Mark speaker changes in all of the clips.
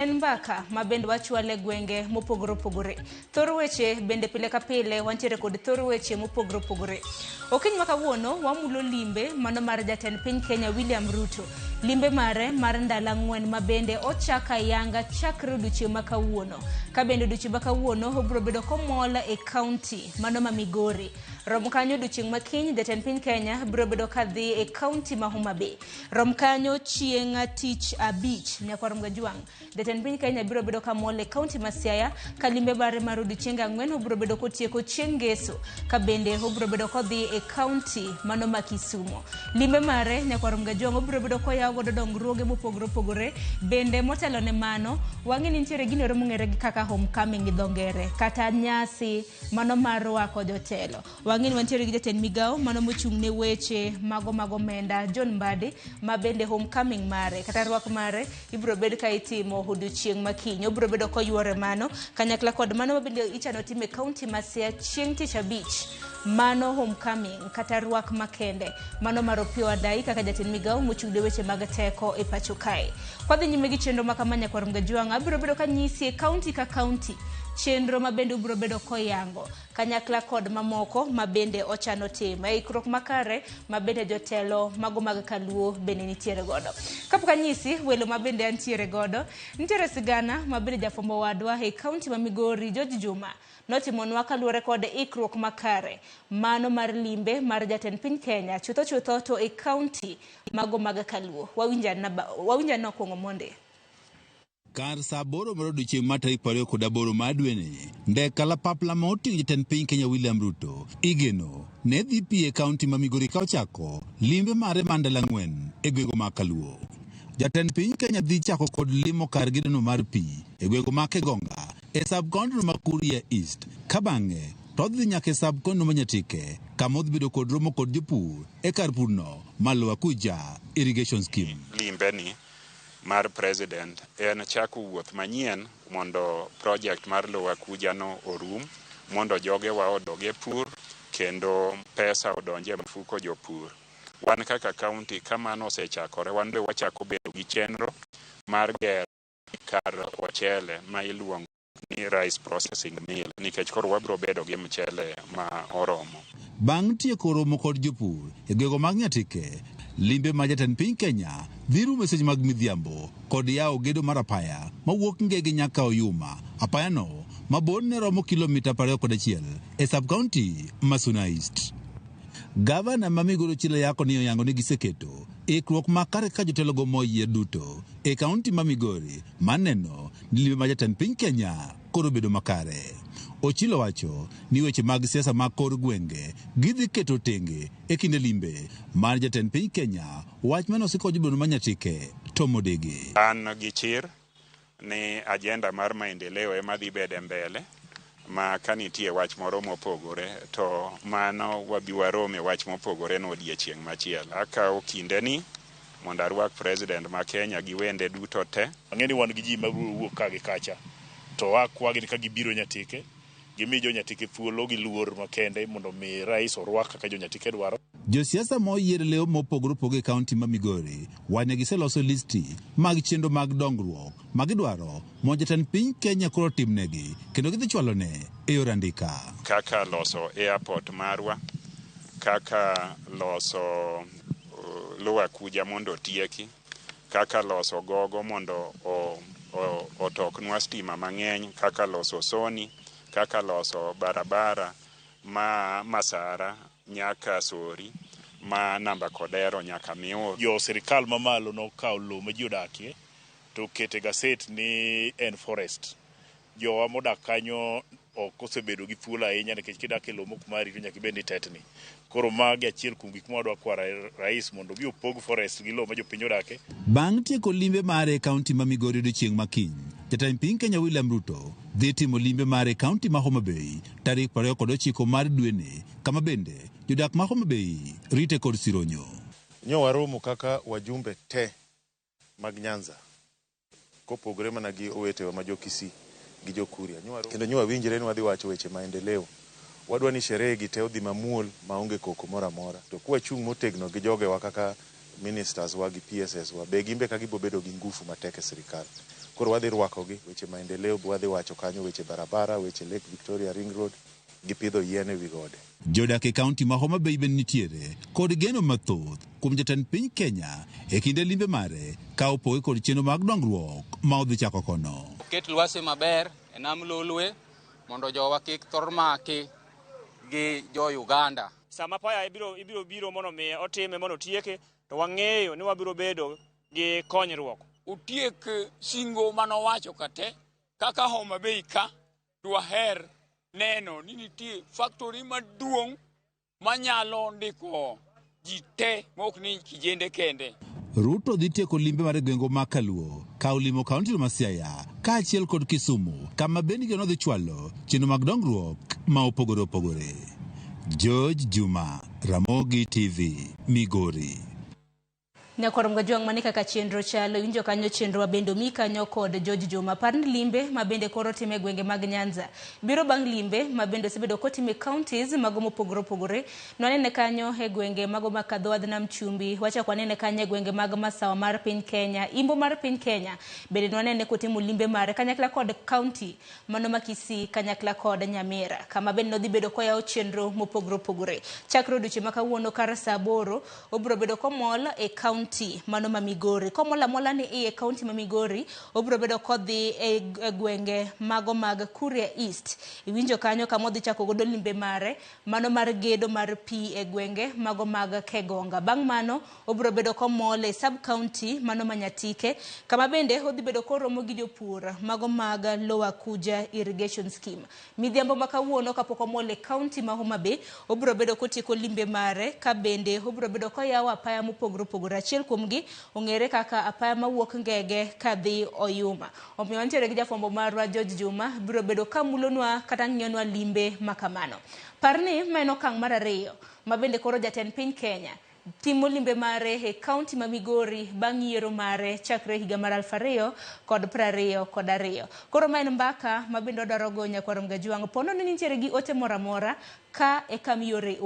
Speaker 1: En mbaka ma bende wachwale gwenge mopogore opogore. Thor weche bende pile ka pile wantiere kod thor weche mopogore opogore. Okiny ma kawuono wamulo limbe mano mar jatend piny Kenya William Ruto. Limbe mare mar ndalo 4 ma bende ochaka yanga chakre odiochieng' ma kawuono. Ka bende odiochieng' ma kawuono obiro bedo komola e kaunti mano ma Migori. Rom kanyo odiochieng' ma kiny jatend piny Kenya biro bedo kadhi e kaunti ma Homa Bay. Rom kanyo chieng' tich abich nyaka rom gajwang'. Jatend piny Kenya biro bedo kamole kaunti ma Siaya ka limbe bare mar odiochieng' 4 obiro bedo kotieko chieng' ngeso ka bende obiro bedo kodhi e kaunti mano ma Kisumu. Limbe mare nyaka rom gajwang' obiro bedo koyawo godo dongruoge mopogore opogore bende motelo ne mano wang'e ni nitiere gino mong'ere gi kaka homecoming gi dho ngere kata nyasi mano mar rwako jotelo. Wang'e ni wantiere gi jatend migao mano mochung' ne weche mago omenda John Mbadi ma bende homecoming mare kata rwak mare ibiro bed ka itimo odiochieng' ma kiny. Obiro bedo koywore mano kanyakla kod mano ma bende ichano time kaunti ma Siaya chieng' tich abich. Mano homecoming kata rwak makende mano mar Opiyo Wandayi kaka jatend migao mochung' ne weche mag teko e pacho kae. Kwadhi nyime gi chenro ma kama nyaka rom gajwang' abiro bedo ka nyisi e kaunti ka kaunti chenro ma bende ubiro bedo koyango kanyakla kod mamoko ma bende ochano timo e ikruok makare ma bende jotelo mago mag kaluo bende nitiere godo. Kapok anyisi welo ma bende antiere godo, nitiere sigana ma bende jafombo wadwa e kaunti ma Migori George Juma notimonwa kaluwore kod ikruok makare mano mar limbe mar jatend piny Kenya chutho to e kaunti mago mag kaluo. Wawinja nokwongo monde.
Speaker 2: Kar sa boro mar odiochieng' mar tarik 28 mar dweni, ndek kalapapla ma oting'o jatend piny Kenya William Ruto igeno ne dhi pi e kaunti ma Migori ka ochako limbe mare mar ndalo 4 e gwego ma Kaluo. Jatend piny Kenya dhi chako kod limo kar gedono mar pi e gwego ma Kegonga e sub-county ma Kuria East ka bang'e to dhi nyaka e sub-county ma Nyatike kama odhi bedo kod romo kod jopur e kar purno ma Lower Kuja Irrigation Scheme.
Speaker 3: Limbeni mar president en chako wuoth manyien mondo project mar Lower Kuja no orum mondo jogewa odoge pur kendo pesa odonje mfuko jopur. Wan kaka kaunti kamano osechakore, wan be wachako bedo gi chenro mar gero kar ochele ma iluongo ni rice processing mill nikech koro wabiro bedo gi mchele ma oromo.
Speaker 2: Bang' tieko romo kod jopur e gwego mag Nyatike, limbe ma jatend piny Kenya dhi rumo e seche mag midhiambo kod yawo gedo mar apaya mawuok Ngege nyaka Oyuma. Apayano ma borne romo kilomita 21 e sub-county ma Suna East. Gavana ma Migori Ochilo Yako ni oyango ni giseketo ikruok makare ka jotelogo moyie duto e kaunti ma Migori maneno ni limbe ma jatend piny Kenya koro bedo makare. Ochilo wacho ni weche mag siasa mag kor gwenge gidhi keto tenge e kinde limbe mar jatend piny Kenya, wach mane osiko jobno ma Nyatike Tom Dege.
Speaker 3: An gi chir ni agenda mar maendeleo ema dhi bede mbele ma kanitie wach moro mopogore to mano wabi warome wach mopogore no odiechieng' machielo. Akawo kindeni mondo arwak president ma Kenya gi wende duto te.
Speaker 4: Ang'eni wan gi ji ma wuok ka gi kacha to akwagi ni ka gibiro Nyatike gimi jo Nyatike thuolo gi luor makende mondo mi rais orwak kaka jo Nyatike dwaro.
Speaker 2: Josiasa moyier leo mopogore opogore e kaunti ma Migori wane giseloso listi mag chenro mag dongruok magidwaro mondo jatend piny Kenya koro timnegi kendo gidhi chwalone e yor andika.
Speaker 3: Kaka loso airport marwa, kaka loso Lower Kuja mondo tieki, kaka loso gogo mondo otoknwa stima mang'eny, kaka loso Soni, kaka loso barabara ma Masara nyaka Sori ma Namba Kodero nyaka Miur.
Speaker 4: Jo sirikal mamalo nokawo lowo ma ji odakie to kete gaset ni en forest. Jowa modak kanyo ok osebedo gi thuolo ahinya nikech kidak e lowo mok mari to nyaka ibed ni tetni. Koro magi achiel kuom gik ma wadwa kwara rais mondo bi opog forest gi lowo ma jopiny odake.
Speaker 2: Bang' tieko limbe mare e kaunti ma Migori odiochieng' ma kiny, jatend piny Kenya William Ruto dhi timo limbe mare e kaunti ma Homa Bay tarik 29 mar dweni kama bende jodak ma Homa Bay rite kod sironyo.
Speaker 5: Waromo kaka wajumbe te mag Nyanza kopogore mana gi owetewa ma jo Kisii gi jo Kuria. Kendo wawinjre ni wadhi wacho weche maendeleo. Wadwa ni sherehe gi te odhi mamuol maonge koko moro amora. To kwa chung' motegno gi jogewa kaka ministers wa gi PSS wa be gimbe ka gibo bedo gi ngufu matek e sirikal. Koro wadhi rwakogi weche maendeleo, wadhi wacho kanyo weche barabara, weche Lake Victoria Ring Road, gi pidho yien ewi gode.
Speaker 2: Jodak e kaunti ma Homa Bay ben nitiere kod geno mathoth kuom jatend piny Kenya e kinde limbe mare ka opoge kod chenro mag dongruok ma odhi chako kono.
Speaker 6: Ket lwasi maber e nam Lolwe mondo jowa kik thor maki gi jo Uganda.
Speaker 7: Sama paya ibiro biro mondo mi otime mondo tieke, to wang'eyo ni wabiro bedo gi konyruok.
Speaker 8: Utiek singo manowacho kate kaka Homa Bay ka dwaher neno ni nitie factory maduong' manyalo ndiko ji te mok ni kijende kende.
Speaker 2: Ruto dhi tieko limbe mar gwengo ma Kaluo ka olimo kaunti ma Siaya kaachiel kod Kisumu kama Benige nodhi chwalo chenro mag dongruok ma opogore. George Juma, Ramogi TV, Migori.
Speaker 1: Nyakorom gajuang mani kaka chenro chalo winjo kanyo chenro bendo mi kanyo kod George Juma parni limbe mabende koro time gwenge mag Nyanza biro bang limbe mabende sebedo kotime counties mago mopogore nwanene kanyo e gwenge mago makadhoadh nam chumbi wacha kwanene kanyo e gwenge mag masawa mar piny Kenya imbo mar piny Kenya bende nwanene kotimo limbe mare kanyakla kod county mano makisi kanyakla kod Nyamira kama bende nodhi bedo koyao chenro mopogore chakro duche makawuono kar saboro obro bedo komol e county mano ma Migori komola mola ni e county ma Migori obro bedo kodhi e gwenge mago mag Kuria East iwinjo kanyo kama odhi chako godo limbe mare mano mar gedo mar pi e gwenge mago mag Kegonga bang mano obro bedo komol e sub county mano Manyatike kama bende odhi bedo koromo gi jopur mago mag Lower Kuja irrigation scheme midhiambo makawuono kapok omol e county ma Homa Bay obro bedo kotieko limbe mare ka bende obro bedo koyawo apaya mopogore achiel kuomgi ong'ere kaka apaya mawuok Ngege kadhi Oyuma omiyo nitiere gi jafwambo marwa George Juma biro bedo kamulonwa kata ng'ionwa limbe makamano parni mano okang' mar ariyo mabende koro jatend piny Kenya timo limbe mare e county ma Migori bang' yiero mare chakre higa mar 2022 koro maen mbaka mabende odarogo Nyakorom Gajuang pono ni nitiere gi ote moramora ka e kamiore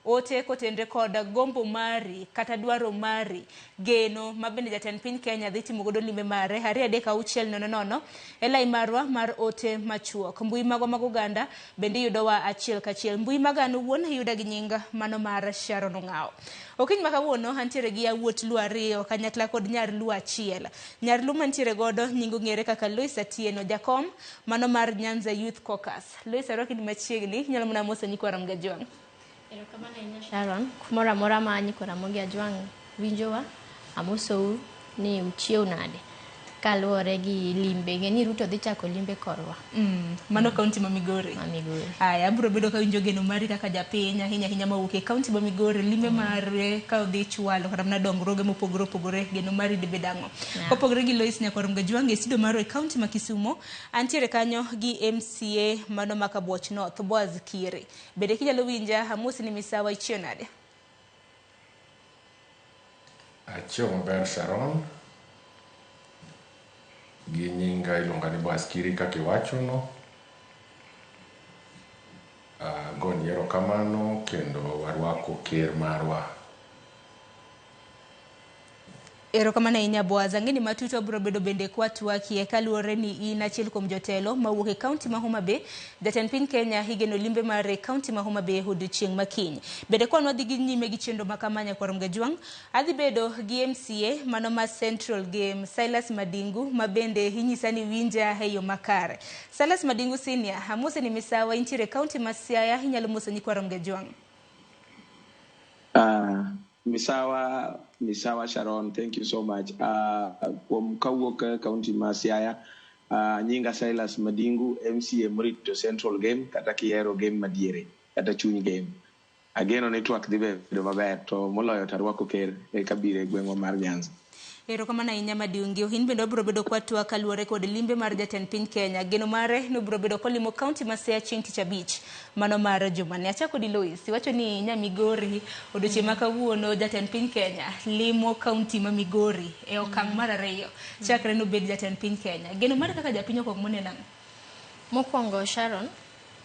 Speaker 1: ote kotendre kod gombo mari kata dwaro mari geno mabende jatend piny Kenya dhi timo godo limbe mare 2-6-0 elai marwa mar ote machuok mbui mago mag Uganda bende yudowa achiel kachiel mbui magano wuon yuda gi nyinga mano mar Sharon Ong'ao okiny makawuono antiere gi yawuot Luo 2 kanyakla kod nyar Luo 1 nyar Luo mantiere godo nyingo ng'ere kaka Lois Atieno jakom mano mar Nyanza Youth Caucus Lois arwakni machiegni nyalo mna mosa Nyakorom Gajuang.
Speaker 9: Erokamano ahinya Sharon, kumoro amora ma Nyakorom Gajuang winjowa, amosou ni uchiew nade kaluwore gi limbe ni Ruto dhi chako limbe korwa.
Speaker 1: Mano county ma Migori. Aya bro bedo ka winjo geno mari kaka japiny ahinya mawuok e county ma Migori limbe mare ka odhi chwalo kata mana dongruoge mopogore geno mari de bedango. Kopogore gi Lois Nyakorom Gajuang e studio maro e county ma Kisumo antiere kanyo gi MCA mano Makabuoch North Boaz Kire. Bede kijalo winja amosi ni misawa ichionade.
Speaker 10: Achio maber Sharon. Gi nyinga iluonga ni Boaz Kiri kaka iwachono. Goni erokamano kendo warwako ker marwa.
Speaker 1: Erokamano ahinya Boaz ang'eni matuto biro bedo bende kwatwakie kaluwore ni in achiel kuom jotelo mawuok e county ma Homa Bay jatend piny Kenya higeno limbe mare county ma Homa Bay odiochieng' makiny bende kwanwa dhi gi nyime gi chenro makama Nyakorom Gajuang adhi bedo gi MCA mano ma Central Game Silas Madingu mabende inyisa ni winja e yo makare Silas Madingu senior amose ni misawa intiere county ma Siaya inyalo moso Nyakorom Gajuang.
Speaker 11: Misawa Sharon, thank you so much. Kuom kawuok county ma Siaya, nyinga Silas Madingu, MCA Mrito Central Game, kata kiero game madiere, kata chuny game. Ageno network dhibe bedo maber, to moloyo tarwako ker e kabire gweng'wa mar Nyanza.
Speaker 1: Erokamano ahinya Madingi ohin bende obro bedo kwatwa kaluwore kod limbe mar jatend piny Kenya geno mare no bro bedo kolimo county ma Siaya chieng' tich abich mano mar jumane achako di Lois iwacho ni Nyamigori odiochieng' makawuono jatend piny Kenya limo county ma Migori e okang' mar ariyo chakre no bed jatend piny Kenya geno mare kaka japiny okong monena
Speaker 9: mokwongo Sharon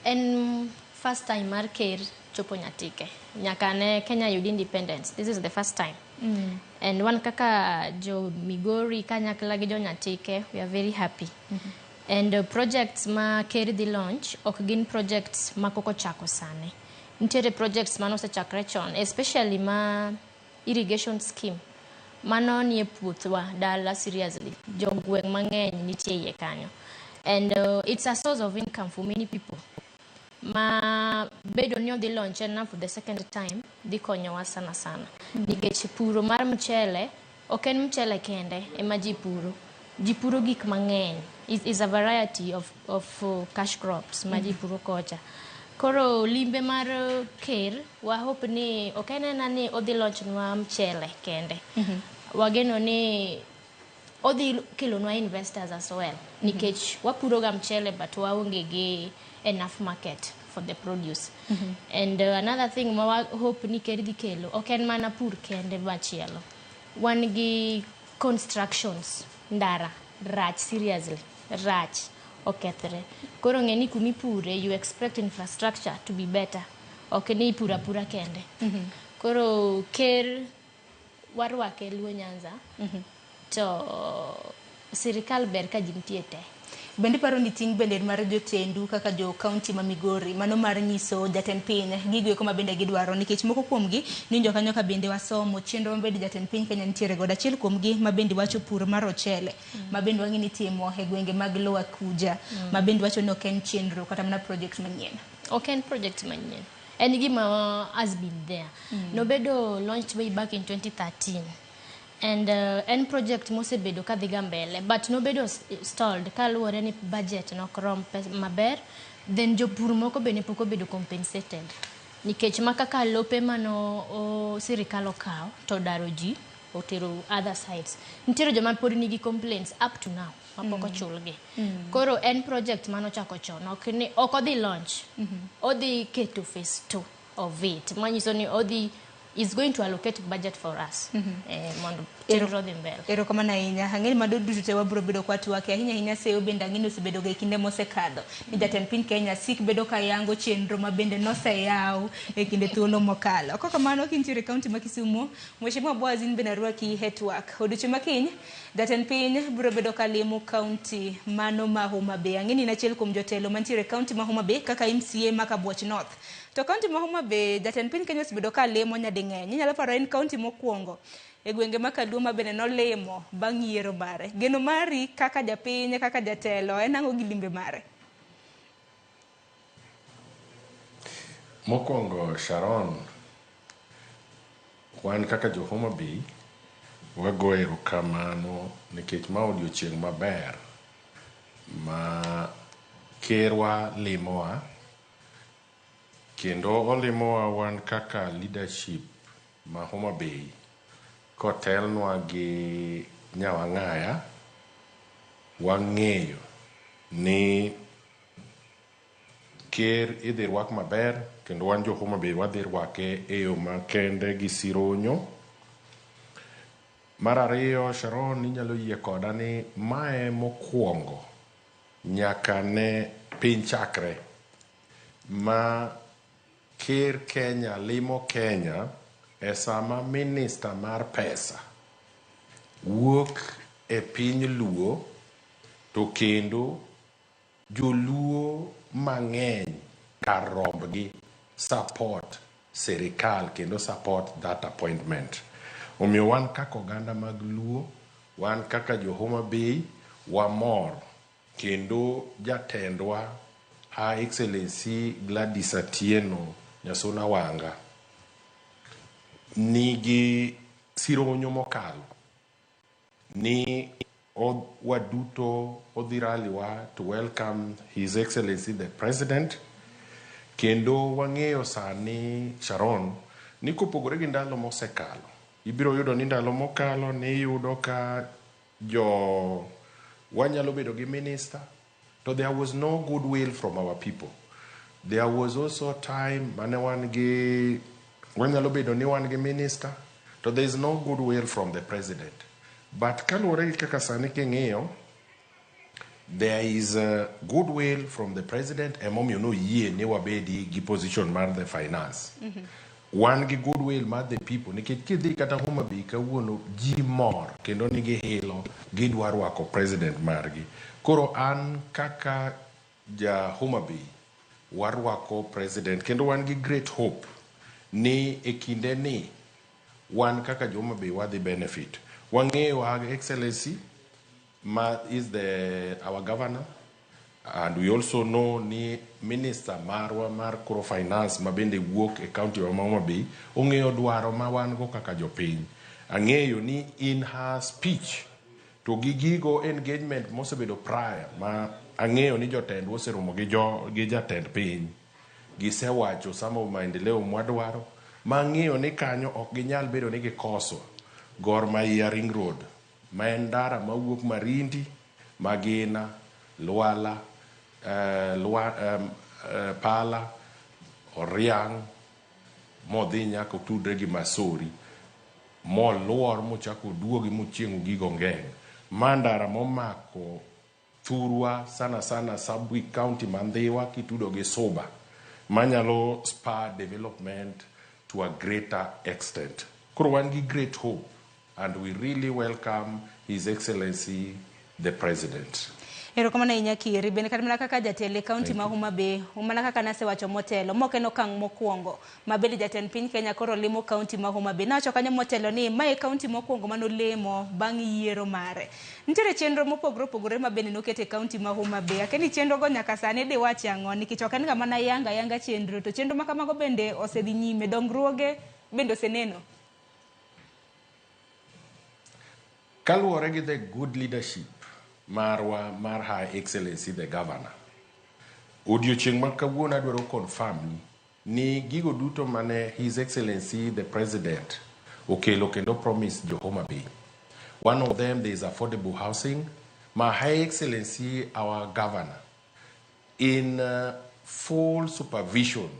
Speaker 9: en first time mar ker chopo Nyatike nyaka ne Kenya yud independence this is the first time And wan kaka jo Migori kanyakla gi jo Nyatike, we are very happy. And projects ma Ker dhi launch ok gin projects ma koko chako sani. Nitiere projects ma nosechakre chon, especially ma irrigation scheme. Mano nie puothwa dala seriously. Jogweng mang'eny nitie iye kanyo. And it's a source of income for many people. Ma bedo ni odhi launch na for the second time dhi konyowa sana sana. Nikech puro mar mchele, ok en mchele kende ema ji puro. Ji puro gik mang'eny. Is a variety of cash crops ma ji puro kocha. Koro limbe mar Ker, wa hope ni ok en ni odhi launch nwa mchele kende. Wageno ni odhi kelonwa investors as well. Nikech wapuro ga mchele but waonge gi enough market for the produce. And another thing ma hope ni Ker dhi kelo, ok en mana pur kende machielo. Wan gi constructions, ndara, rach seriously, rach okethre. Koro ng'eni kumi pure, you expect infrastructure to be better. Ok ni pura kende. Koro Ker warwake Luo Nyanza, to sirikal ber ka ji nitie te.
Speaker 1: Bende paro ni ting' bende mar jotendu kaka jo county ma Migori, mano mar nyiso jatend piny gigo eko ma bende gidwaro, nikech moko kuomgi ninjo kanyo ka bende wasomo chenro mabende jatend piny Kenya nitiere godo. Achiel kuomgi ma bende wacho pur mar ochele, ma bende wang'eni timo e gwenge mag Lower Kuja, ma bende wacho ni ok en chenro kata mana project manyien.
Speaker 9: Ok en project manyien. En gima has been there. Nobedo launched way back in 2013. And en project mosebedo ka dhiga mbele, but nobedo stalled kaluwore ni budget nok rom maber, then jopur moko bende pok obedo compensated. Nikech makaka lope mano sirikal okaw to daro ji otero other sides. Nitiere joma pod nigi complaints up to now mapok ochulgi. Koro en project mano chako chon, ok odhi launch. Odhi keto phase 2 of it. Manyiso ni is going to allocate budget for us. Mondo chenro dhi mbele.
Speaker 1: Erokamano ahinya. Ang'eni mado duto te wabiro bedo kwa twake. Ahinya seyo bende ang'eni osebedo ga kinde mosekadho. Ni jatend piny Kenya sik bedo ka yango chenro ma bende noseyaw e kinde thuolo mokalo. Koko kamano kintiere kaunti ma Kisumu, Mheshimiwa Boaz bende narwaki Hetwork. Odiochieng' makiny jatend piny biro bedo ka limo kaunti mano ma Homa Bay. Ang'eni nachiel kuom jotelo mantiere kaunti ma Homa Bay kaka MCA ma Kabuoch North. To kaunti ma Homa Bay jatend piny Kenya osebedo ka limo nyading'eny. Inyalo paro en kaunti mokwongo e gwenge ma Kaluo ma bende nolimo bang' yiero mare. Geno mari kaka japiny, kaka jatelo, en ang'o gi limbe mare?
Speaker 10: Mokwongo Sharon, wan kaka jo Homa Bay wago erokamano nikech ma odiochieng' maber ma Kerwa limowa, kendo olimowa wan kaka leadership ma Homa Bay kotelnwa gi Nyawang'aya. Wang'eyo ni Ker idhi rwak maber, kendo wan jo Homa Bay wadhi rwake e yo makende gi sironyo. Mar ariyo, Sharon, inyalo yie koda ni mae mokwongo nyaka ne piny chakre ma Ker Kenya limo Kenya e sama minista mar pesa wuok e piny Luo, to kendo joluo mang'eny kar rombgi support sirikal kendo support that appointment. Omiyo wan kaka oganda mag Luo, wan kaka jo Homa Bay wamor, kendo jatendwa Her Excellency Gladys Atieno Nyasuna Wanga nigi sironyo mokalo ni waduto odhi raliwa to welcome His Excellency the President. Kendo wang'eyo sani, Sharon, ni kopogore gi ndalo mosekalo, ibiro yudo ni ndalo mokalo ni yudo ka wanyalo bedo gi minister, so there was no goodwill from our people. There was also time mane wanyalo bedo ni wan gi minister, so there is no goodwill from the president. But kaluwore gi kaka sani king'iyo, there is a goodwill from the president, emomiyo no yie ni wabedi gi position mar the finance. wan gi goodwill mar the people nikech kidhi kata Homa Bay kawuono ji mor kendo nigi hilo gidwa rwako president margi. Koro an kaka ja Homa Bay warwako president kendo wan gi great hope ni e kinde ni wan kaka jo Homa Bay wadhi benefit. Wang'eyo Her Excellency is our governor, and we also know ni minister marwa mar koro finance mabende wuok e county wa Homa Bay ong'eyo dwaro ma wan go kaka jopiny. Ang'eyo ni in her speech to gi gigo engagement mosebedo prior ma ang'eyo ni jotend oseromo gi jatend piny gisewacho samo maendeleo mwadwaro ma ang'eyo ni kanyo ok ginyal bedo ni gikoso Gor Mahia Ring Road ma en ndara mawuok Marindi, Magina, Luala, Pala, Oriang, modhi nyaka otudre gi Masori, moluor mochako duogi mochieng' gigo ngeng'. Mandara momako thurwa sana Sabwi County Mandhiwa kitudo gi Suba manyalo spur development to a greater extent. Koro wan gi great hope and we really welcome His Excellency the President.
Speaker 1: Erokamano ahinya Kiri. Bende kata mana kaka jatelo kaunti ma Homa Bay, mana kaka nasewacho motelo, mokeno okang' mokwongo mabende jatend piny Kenya koro limo kaunti ma Homa Bay. Nawacho kanyo motelo ni mae kaunti mokwongo manolemo bang' yiero mare. Nitiere chenro mopogore opogore mabende nokete kaunti ma Homa Bay. Akeni chenro go nyaka sani diwache ang'o nikech ok en ga mana yanga chenro, to chenro ma kamago bende osedhi nyime, dongruoge bende oseneno.
Speaker 10: Kaluwore gi the good leadership mar Her Excellency the Governor, odiochieng' ma kawuono adwaro confirm ni gigo duto mane His Excellency the President okelo kendo promise jo Homa Bay. One of them, there is affordable housing. My High Excellency our Governor, in full supervision,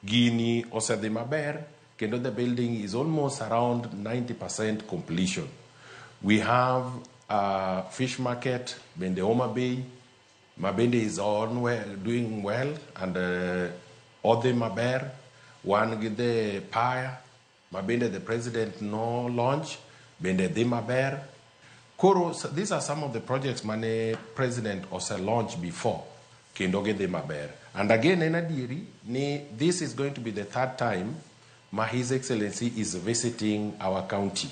Speaker 10: Guinea osedhi maber kendo the building is almost around 90% completion. We have a fish market, Bende Homa Bay. Mabende is doing well, and Ode Maber, one with the Paya. Mabende the president no launch, Bende de Maber. Koro, these are some of the projects Mane president also launched before. Kendoge de Maber. And again, this is going to be the third time His Excellency is visiting our county.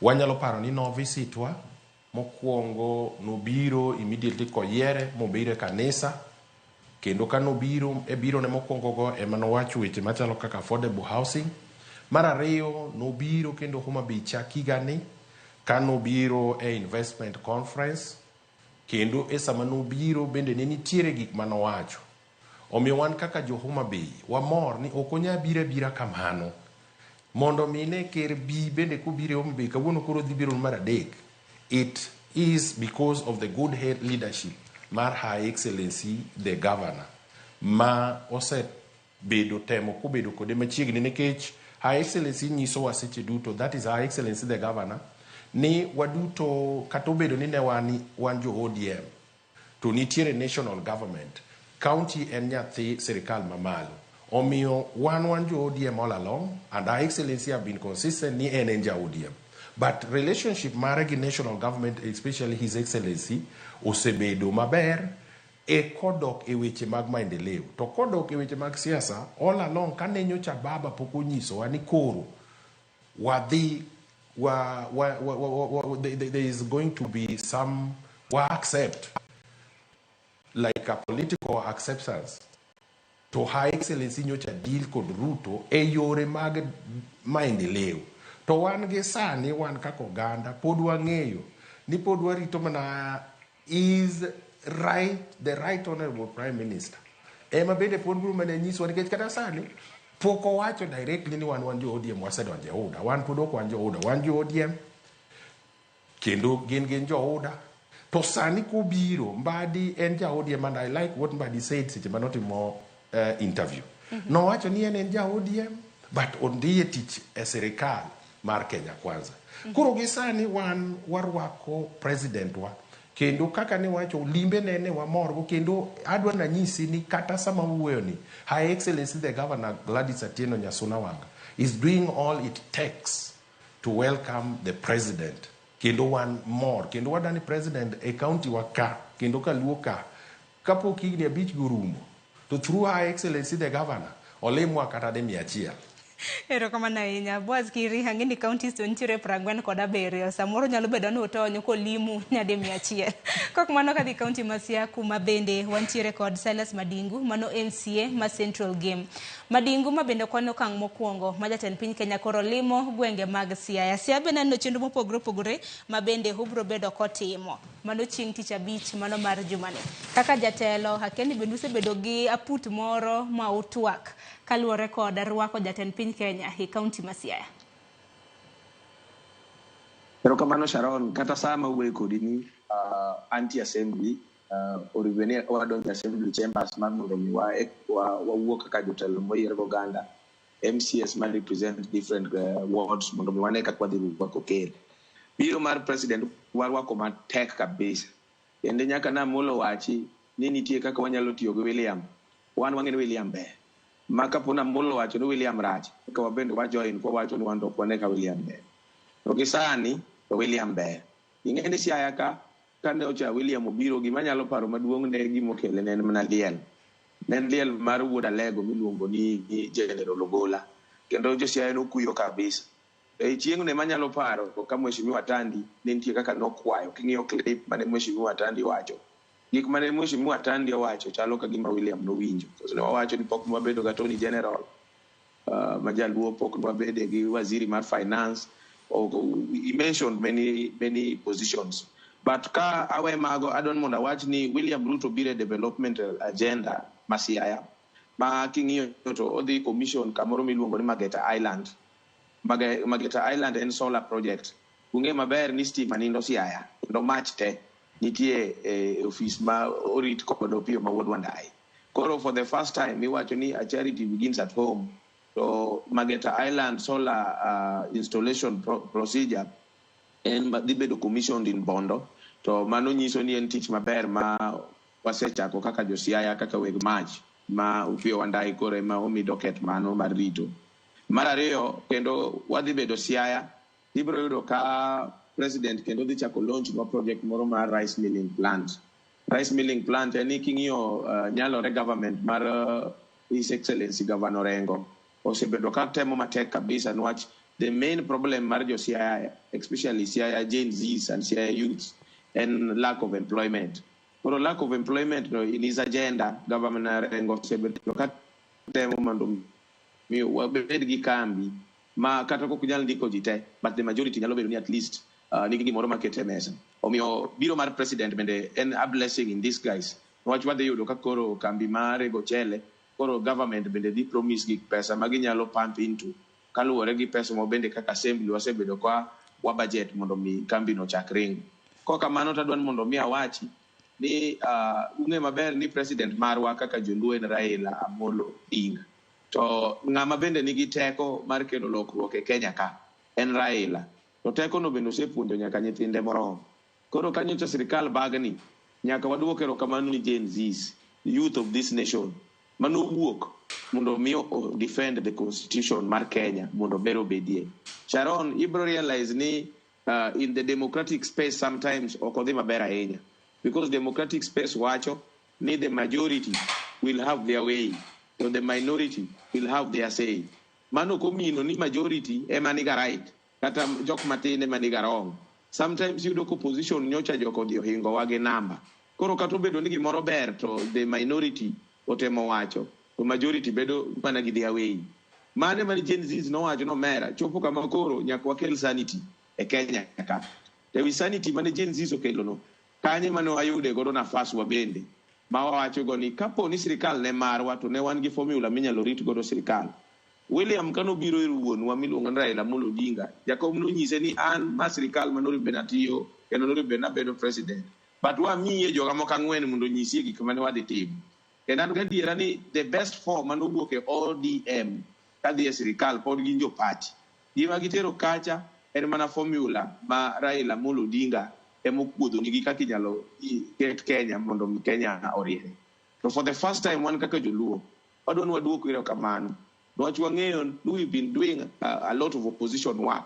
Speaker 10: Wanyalo paro ni no visitwa mokwongo nobiro immediately koyiere mobiro kanisa kendo ka nobiro biro ne mokwongo go ema nowacho weche machalo kaka affordable housing. Mar ariyo nobiro kendo Homa Bay chakigani ka nobiro investment conference kendo sama nobiro bende ne nitiere gik manowacho. Omiyo wan kaka jo Homa Bay wamor ni okonya bira kamano mondo mine ker bi bende kubire Homa Bay kawuono koro dhi biro mar adek. It is because of the good head leadership mar Her Excellency the Governor ma ose bedo temo kubedo kode machiegni nikech Her Excellency nyiso wa seche duto, that is Her Excellency the Governor, ni waduto katobedo ni ne wan jo ODM to nitiere national government, county en nyathi sirikal mamalo. Omiyo wan jo ODM all along, and Her Excellency have been consistent ni en ja ODM. But relationship mare gi national government, especially His Excellency, osebedo maber e kodok e weche mag maendeleo. To kodok e weche mag siasa, all along kane nyocha baba pok onyiso wa ni koro there is going to be some accept, like a political acceptance to Her Excellency nyocha deal kod Ruto e yore mag maendeleo. To wan gi sani wan kako ganda pod wang'eyo ni pod warito mana is right, the right honorable prime minister ema bende pod biro mana nyiswa nikech kata sani pok owacho directly ni wan jo ODM wasedonje UDA. Wan pod ok wan jo UDA, wan jo ODM kendo gin jo UDA. To sani kubiro Mbadi en ja ODM, and I like what Mbadi said seche manotimo interview. No wacho ni en ja ODM but ondiye tich e sirikal mar Kenya Kwanza. Koro gisani wan warwako president wa kendo kaka ne wacho limbe ne wamorgo, kendo adwa nanyisi ni kata sama wuoyo ni Her Excellency the Governor Gladys Atieno Nyasuna Wanga is doing all it takes to welcome the president. Kendo wan mor, kendo wadani president e county waka, kendo kaluo ka kapok higni 5 gorumo, to through Her Excellency the Governor olimwa kata de 100.
Speaker 1: Erokamano ahinya. Boaz Kiri, ang'eni counties to nitiere 47. Samoro nyalo bedo ni utonyo kolimu nyadi 100. Kok mano kadhi county ma Siaya kuma bende wantiere kod Silas Madingu, mano MCA ma Central Game. Madingu ma bende kwano kang' mokwongo ma jatend piny Kenya koro limo gwenge mag Siaya. Siaya bende neno chenro mopogore opogore ma bende ubro bedo kotimo. Mano chieng' tich abich mano mar jumani. Kaka jatelo, hakeni bende usebedo gi aput moro ma utwak kaluwore kod rwako jatend piny Kenya e kaunti ma Siaya.
Speaker 11: Erokamano Sharon, kata sama wuoyo kodi ni anti assembly oribene wadonjo assembly chambers mar mondo mi wawuok kaka jotelo moyier Uganda, MCS ma represent different wards mondo mi wane kaka wadhi rwako ker. Biro mar president warwako matek kabisa. Kendo nyaka namolo wachi ni nitie kaka wanyalo tiyo gi William. Wan wang'eni William ber. Maka pona molo wacho ni William rach. Ka wabende wajoin kwa wacho ni wando kwane ka William ber. Okisani to William ber. Ing'eni Siaya ka kane ocha William obiro gima nyalo paro maduong' ne gimokele ne en mana liel. Ne en liel mar wuod Alego miluongo ni General Ogola. Kendo jo Siaya nokuyo kabisa. E chieng' ne manyalo paro ka Mheshimiwa Tandi ne nitie kaka nokwayo. King'iyo clip mane Mheshimiwa Tandi wacho. Gik mane Mheshimiwa Tandi owacho chalo ka gima William nowinjo. Ne wawacho ni pok nwabedo ga Attorney General, majaluo pok nwabede gi waziri mar finance. He mentioned many positions. But ka awe mago adon monda wach ni William Ruto bire development agenda ma Siaya. Ma king'iyo to odhi commission kamoro miluongo ni Mageta Island. Mageta Island en solar project. Unge maber ni stima nindo Siaya. Kendo mach te nitie office ma orit kod Opiyo ma wuod Wandai. Koro for the first time miwacho ni a charity begins at home. So Mageta Island solar installation procedure en dhi bedo commissioned in Bondo. To mano nyiso ni en tich maber ma wasechako kaka jo Siaya kaka weg mach ma Opiyo Wandai kore ma omi docket mano mar rito. Mar ariyo kendo wadhi bedo Siaya ibro yudo ka president kendo dhi chako launch no project moro mar rice milling plant. Rice milling plant en king'iyo nyalore government mar His Excellency Governor Rengo osebedo ka temo matek kabisa nwach the main problem mar jo Siaya, especially Siaya Gen Zs and Siaya youths, and lack of employment. For lack of employment no, in his agenda, Governor Rengo osebedo ka temo mondo mi wabed gi kambi ma kata ko kunyal ndiko jite, but the majority nyalo bedo ni at least nigi gimoro makete mesa. Omiyo biro mar president bende en a blessing in disguise. Nwach wadhi yudo ka koro kambi mare gochele, koro government bende dhi promise gi pesa ma ginyalo pump into kaluwore gi pesa mo bende kaka assembly wasebedo kwa wa budget mondo mi kambi no chak ring. Koka mano tadwan mondo mi awachi ni ung'e maber ni president marwa kaka joluo en Raila Amolo Odinga. To ng'ama bende nigi teko mar kelo lokruok e Kenya ka en Raila. To teko no bende osepuonjo nyaka nyithinde moromo. Koro kanyo sirikal bagni nyaka waduok erokamano ni Gen Zs, the youth of this nation, mano wuok mondo mi defend the constitution mar Kenya mondo bero bedie. Sharon, ibro realize ni in the democratic space sometimes okodhi maber ahinya, because democratic space wacho ni the majority will have their way, so the minority will have their say. Mano komino ni majority ema niga right, kata jok matine maniga wrong. Sometimes you do opposition nyocha joko dio hingo wage namba. Koro kato bedo ni gimoro ber to the minority otemo wacho, to majority bedo mana gi their way. Mane mani Gen Zs no wacho no mera, chopo kama koro nyaka wakel sanity e Kenya ka. Dewi sanity mane Gen Zs okelo no, kanye mano ayude godo nafas wabende. Ma wacho go ni kapo ni sirikal ne marwa to ne wan gi formula minyalo rit godo sirikal. William kano biro iruon wa miluongo ni Raila Amolo Odinga, jakom no nyise ni an ma sirikal manori benatiyo kendo nori benabedo president. But wa miye joga moko ang'wen mondo nyisi gik mane wadhi timo. Kendo an gadiera ni the best form mano wuok e ODM kadhi e sirikal pod gin jo party. Gima gitero kacha en mana formula ma Raila Amolo Odinga emokuodho nigi kaka inyalo ket Kenya mondo Kenya oriere. So for the first time wan kaka joluo wadwa ni waduok erokamano niwach wang'eyo ni we've been doing a lot of opposition work,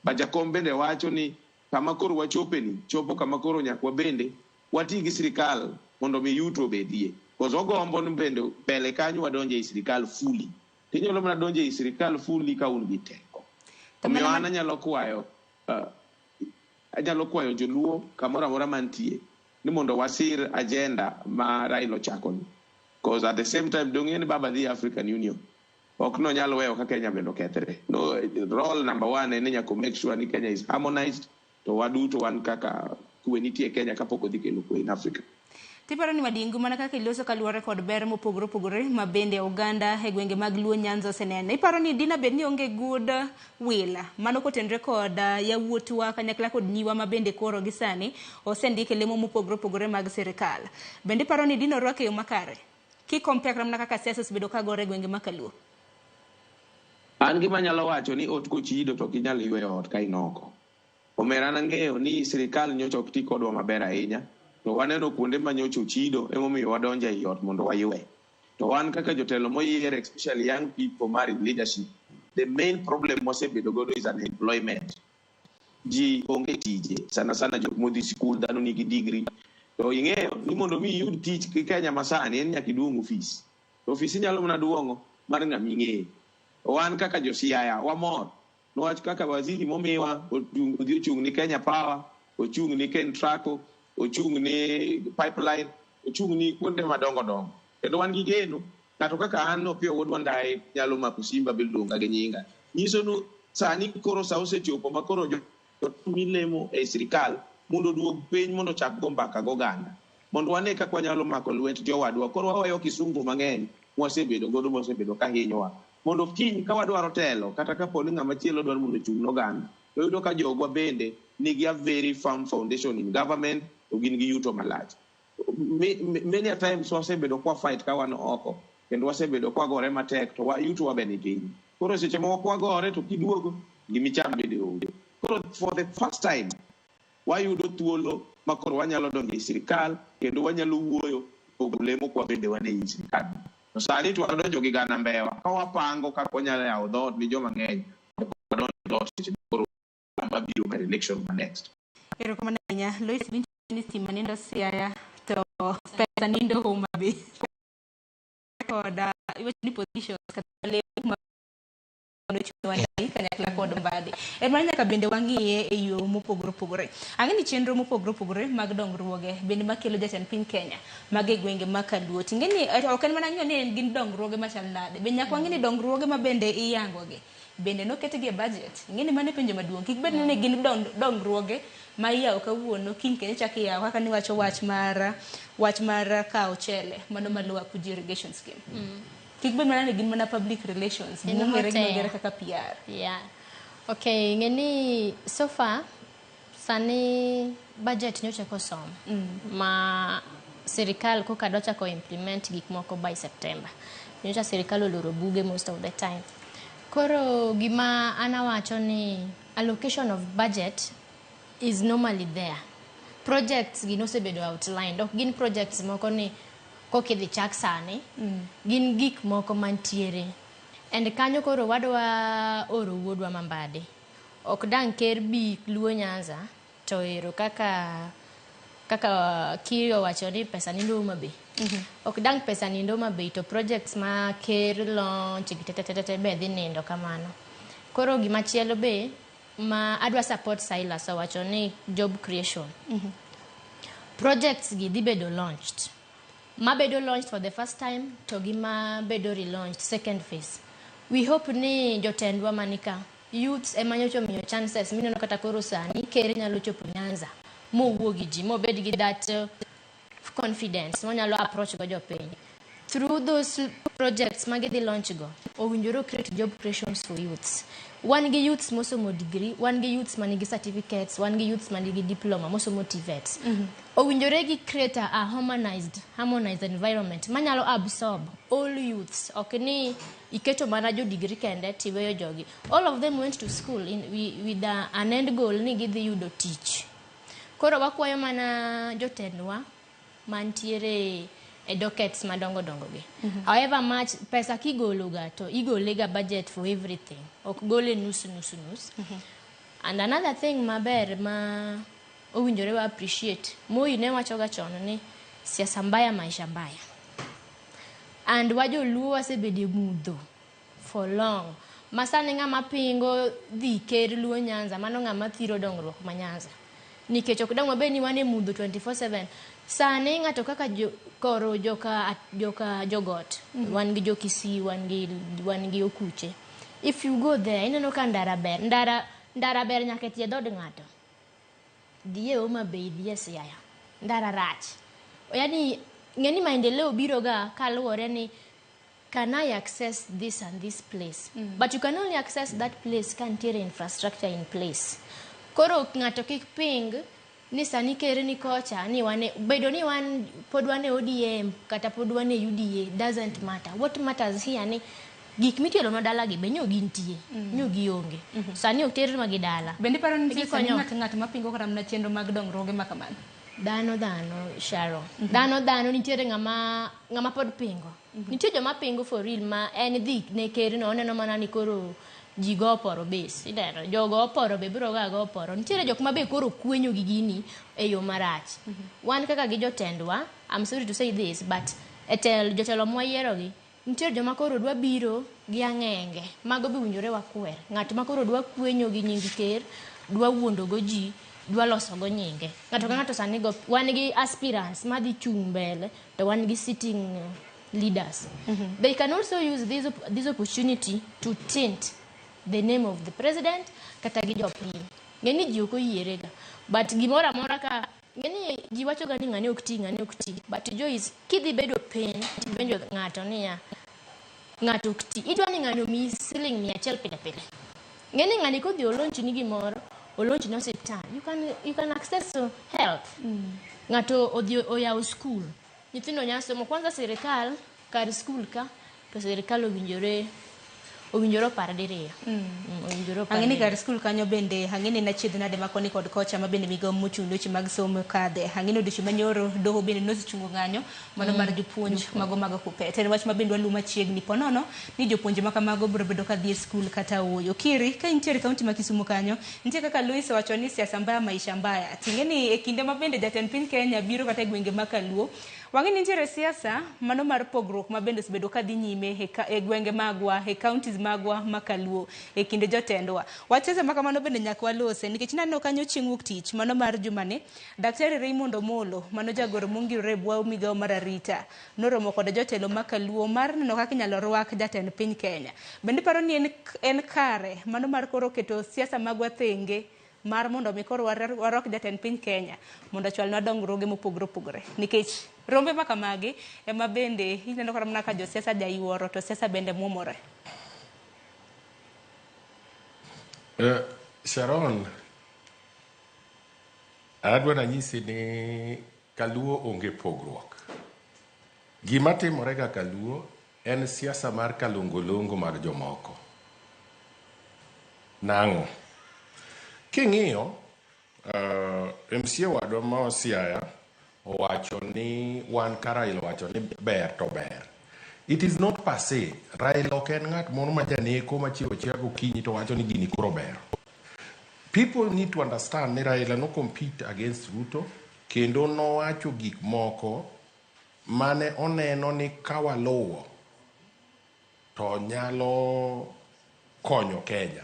Speaker 11: but jakom bende wacho ni kama koro wachopeni chopo kama koro nyaka wabende wati gi sirikal mondo mi yuto obedie, because ogombo ni bende mbele kanyo wadonje e sirikal fully. Tinyalo mana donje e sirikal fully ka un gi teko. Omiyo an anyalo kwayo joluo kamoro amora mantie ni mondo wasir agenda ma Raila ochakoni, because at the same time dong'e ni baba dhi African Union ok no nyalo weyo ka Kenya bendo kethre. No, role number one en nyaka make sure ni Kenya is harmonized, to waduto wan kaka kwe nitie Kenya kapok odhi kelo kwe in Africa.
Speaker 1: Tiparo ni Madingu mana kaka iloso kaluwore kod ber mopogore opogore ma bende Uganda e gwenge mag Luo Nyanza oseneno. Iparo ni dina bed ni onge good will mano kotenre kod yawuotwa kanyakla kod nyiwa ma bende koro gi sani osendike lemo mopogore opogore mag sirikal. Bende iparo ni dino rwake yo makare ki compare mana kaka siasa osebedo ka gore gwenge ma Kaluo.
Speaker 11: An gima nyalo wacho ni ot kochido to kinyal yweyo ot ka inoko. Omera nang'eyo ni sirikal nyocha ok ti kodwa maber ahinya, to waneno kuonde ma nyocha ochido emomiyo wadonjo ei ot mondo waywe. To wan kaka jotelo moyier, especially young people mar leadership, the main problem mosebedo godo is unemployment. Ji onge tije, sana sana jok modhi skul, dhano nigi degree. To ing'eyo ni mondo mi yud tich ki Kenya masani en nyaka iduong' ofis. To ofis nyalo mana duong'o mar ng'ama ing'eyo. Wan kaka josiaya wamor niwach kaka waziri momiwa odhi ochung' ni Kenya Power, ochung' ni Kentraco, ochung' ni pipeline, ochung' ni kuonde madongo dongo. Kendo wan gi geno ng'ato kaka an Opiyo Wuod Wandayi nyalo mako simba biluonga gi nyinga. Nyiso nu sani koro sa osechopo ma koro milemo e sirikal mondo duog piny mondo chak go mbaka goganda, mondo wane kaka wanyalo mako lwet jowadwa. Koro waweyo kisungu mang'eny mwasebedo godo mosebedo ka hinyowa, mondo kiny ka wadwaro telo kata kapo ni ng'ama chielo dwaro mondo ochung' n'oganda, to yudo ka jogwa bende nigi a very firm foundation in government, to gin gi yuto malach. Many a times wasebedo kwa fight ka wan oko, kendo wasebedo kwa gore matek, to yuto wa bende piny. Koro seche moko wagore to kiduogo gimicham bende onge. Koro for the first time wayudo thuolo ma koro wanyalo donjo e sirikal kendo wanyalo wuoyo pogo lemo kwa bende wane e sirikal. To sani to wadonjo gi gana Mbewa ka wapango kaka wanyalo yawo dhoot ni joma ng'eny wadonjo dhoot seche koro mabiro mar election ma next.
Speaker 1: Erokamano ahinya. Lois winjo ni stima nindo Siaya to pesa nindo Homa Bay kod iwacho ni positions kata lemo ma kanyakla kod Mbadi. Mana nyaka bende wang'iye e yo mopogore opogore. Ang'e ni chenro mopogore opogore mag dongruoge bende makelo jatend piny Kenya mag e gwenge ma Kaluo. Ting'e ni ok en mana ng'eyo ni en gin dongruoge machal nade, be nyaka wang'e ni dongruoge ma bende iyangogi bende noketgi e budget. Ing'e ni mano e penjo maduong', kik bed ni gin dongruoge ma iyawo kawuono kiny kendo chak iyawo, kaka niwacho wach mar kawo chele mano maluwa Kuji irrigation scheme. Kik bed mana ni gin mana public relations, ng'ere kaka PR.
Speaker 9: Yeah. Okay, ngeni so far sani budget nyocha kosom ma sirikal koka docha ko implement gik moko by September. Nyocha sirikal oloro buge most of the time. Koro gima anawacho ni allocation of budget is normally there. Projects ginosebedo outlined. Ok gin projects moko ni kokidhi chak sani, gin gik moko mantiere. And kanyo koro wadwa oro wuodwa ma Mbadi. Ok dang' ker bi Luo Nyanza to ero kaka Kiyo wacho ni pesa nindo Homa Bay. Ok dang' pesa nindo Homa Bay to projects ma ker launch gitetetete be dhi nindo kamano. Koro gimachielo be ma adwa support Silas wacho ni job creation. Projects gi dhi bedo launched. Ma bedo launched for the first time to gima bedo relaunched second phase. We hope ni jotendwa manika youths emanyocho miyo chances mineno kata koro sani ker nyalo chopo Nyanza mowuo gi ji mobed gi that confidence monyalo approach go jopiny through those projects magidhi launch go. Owinjoro create job creations for youths. One gi youths mosomo degree, one gi youths manigi certificates, one gi youths manigi diploma mosomo TVETs. Owinjore gi create a harmonized environment manyalo absorb all youths. Ok ni iketo mana jo degree kende tiweyo jogi. All of them went to school with an end goal ni gidhi yudo tich. Koro wakwayo mana jotendwa mantiere e dockets madongo dongo gi. However much pesa kigologa to igolega budget for everything. Ok gole nus. And another thing maber ma owinjore wa appreciate. Moi ne wachoga chon ni siasa mbaya maisha mbaya. And wajoluo wasebede mudho for long. Masane ng'ama pingo dhi ker Luo Nyanza, mano ng'ama thiro dongruok ma Nyanza. Nikech ok dang' mabe ni wane mudho 24/7. Sane ng'ato kaka koro joka jogot, wan gi jokisi, wan gi okuche. If you go there, ineno ka ndara ber nyaka tie dod ng'ato. Diye Homa Bay, diye Siaya. Ndara rach. Yani ngeni maendeleo biro ga kaluwore ni can I access this and this place? But you can only access that place can tier infrastructure in place. Koro ng'ato kik ping ni sani kere ni kocha ni wane bedo ni wan pod wane ODM kata pod wane UDA doesn't matter. What matters here ni gik mitelo no dala gi benyo gintie nyo gionge. Sani ok ter ma gidala.
Speaker 1: Bende paro ni sani ng'at mapingo kata mna chenro mag dongruoge makamano.
Speaker 9: Dhano Sharo. Dhano nitiere ng'ama pod pingo. Nitie joma pingo for real ma en dhi ne ker no oneno mana ni koro ji go oporo base. Idero jogo oporo be biro ga go oporo. Nitiere jok ma be koro kwenyo gi gini e yo marach. Wan kaka gi jotendwa, I'm sorry to say this, but jotelo mwayiero gi nitiere joma koro dwa biro gi ang'enge. Mago be winjore wakwer. Ng'at ma koro dwa kwenyo gi nying ker, dwa wuondo go ji, dwa loso go nyinge. Ng'ato ka ng'ato sani go wan gi aspirants madhi chung mbele to wan gi sitting leaders. They can also use this opportunity to taint the name of the president kata gi jopiny. Ngeni ji oko yierega. But gimora mora ka ngeni ji wacho ga ni ng'ane ok ti. But Joyce kidhi bedo piny tibenjo ng'ato niya ng'ato ok ti. Idwa ni ng'ano mi siling 100 pile. Ngeni ng'ani kodhi olonchi ni gimoro olonchi no hospital. You can access health. Ng'ato odhi oyaw school. Nyithindo nyasomo kwanza serikal kar school ka to serikal owinjore par diriyo.
Speaker 1: Ang'eni kar skul kanyo bende ang'eni na chiedh nade makoni kod kocha ma bende migo mochung' weche mag somo kadhe. Ang'eni odiochieng' manyoro doho bende nosechungo ng'anyo mano mar jopuonj mago mag Kuppet. En wach ma bende walu machiegni ponono ni jopuonje ma kamago biro bedo ka dhi e skul kata wuoyo. Kiri ka intiere kaunti ma Kisumu kanyo nitie kaka Luis wacho ni siasa mbaya maisha mbaya. Ting'eni e kinde ma bende jatend piny Kenya biro kata e gwenge ma Kaluo. Wang'eni nitiere siasa mano mar pogruok ma bende osebedo ka dhi nyime e gwenge magwa e counties magwa makaluo e kinde jotendwa. Wacheze makamano bende nyaka walose nikech naneno kanyo chieng' wuok tich mano mar jumane Daktari Raymond Omolo mano jagoro mongirore bwa migao mar arita noromo kod jotelo makaluo mar neno kaka inyalo rwak jatend piny Kenya. Bende paro ni en kare mano mar koro keto siasa magwa thenge mar mondo mi koro warok jatend piny Kenya mondo chwalnwa dongruoge mopogore nikech rombe makamagi ema bende ineno kora mana ka josiasa jayuoro to siasa bende muomore.
Speaker 10: Sharon, adwa nanyisi ni Kaluo onge pogruok. Gima timore ga Kaluo en siasa mar kalongolongo mag jomoko. Nang'o? King'iyo, MCA wadwa ma Siaya owacho ni wan ka Raila owacho ni ber to ber. It is not per se. Raila ok en ng'at moro ma janeko machiwo chia gokinyi to wacho ni gini koro ber. People need to understand ni Raila no compete against Ruto kendo nowacho gik moko mane oneno ni kawaluwo to nyalo konyo Kenya.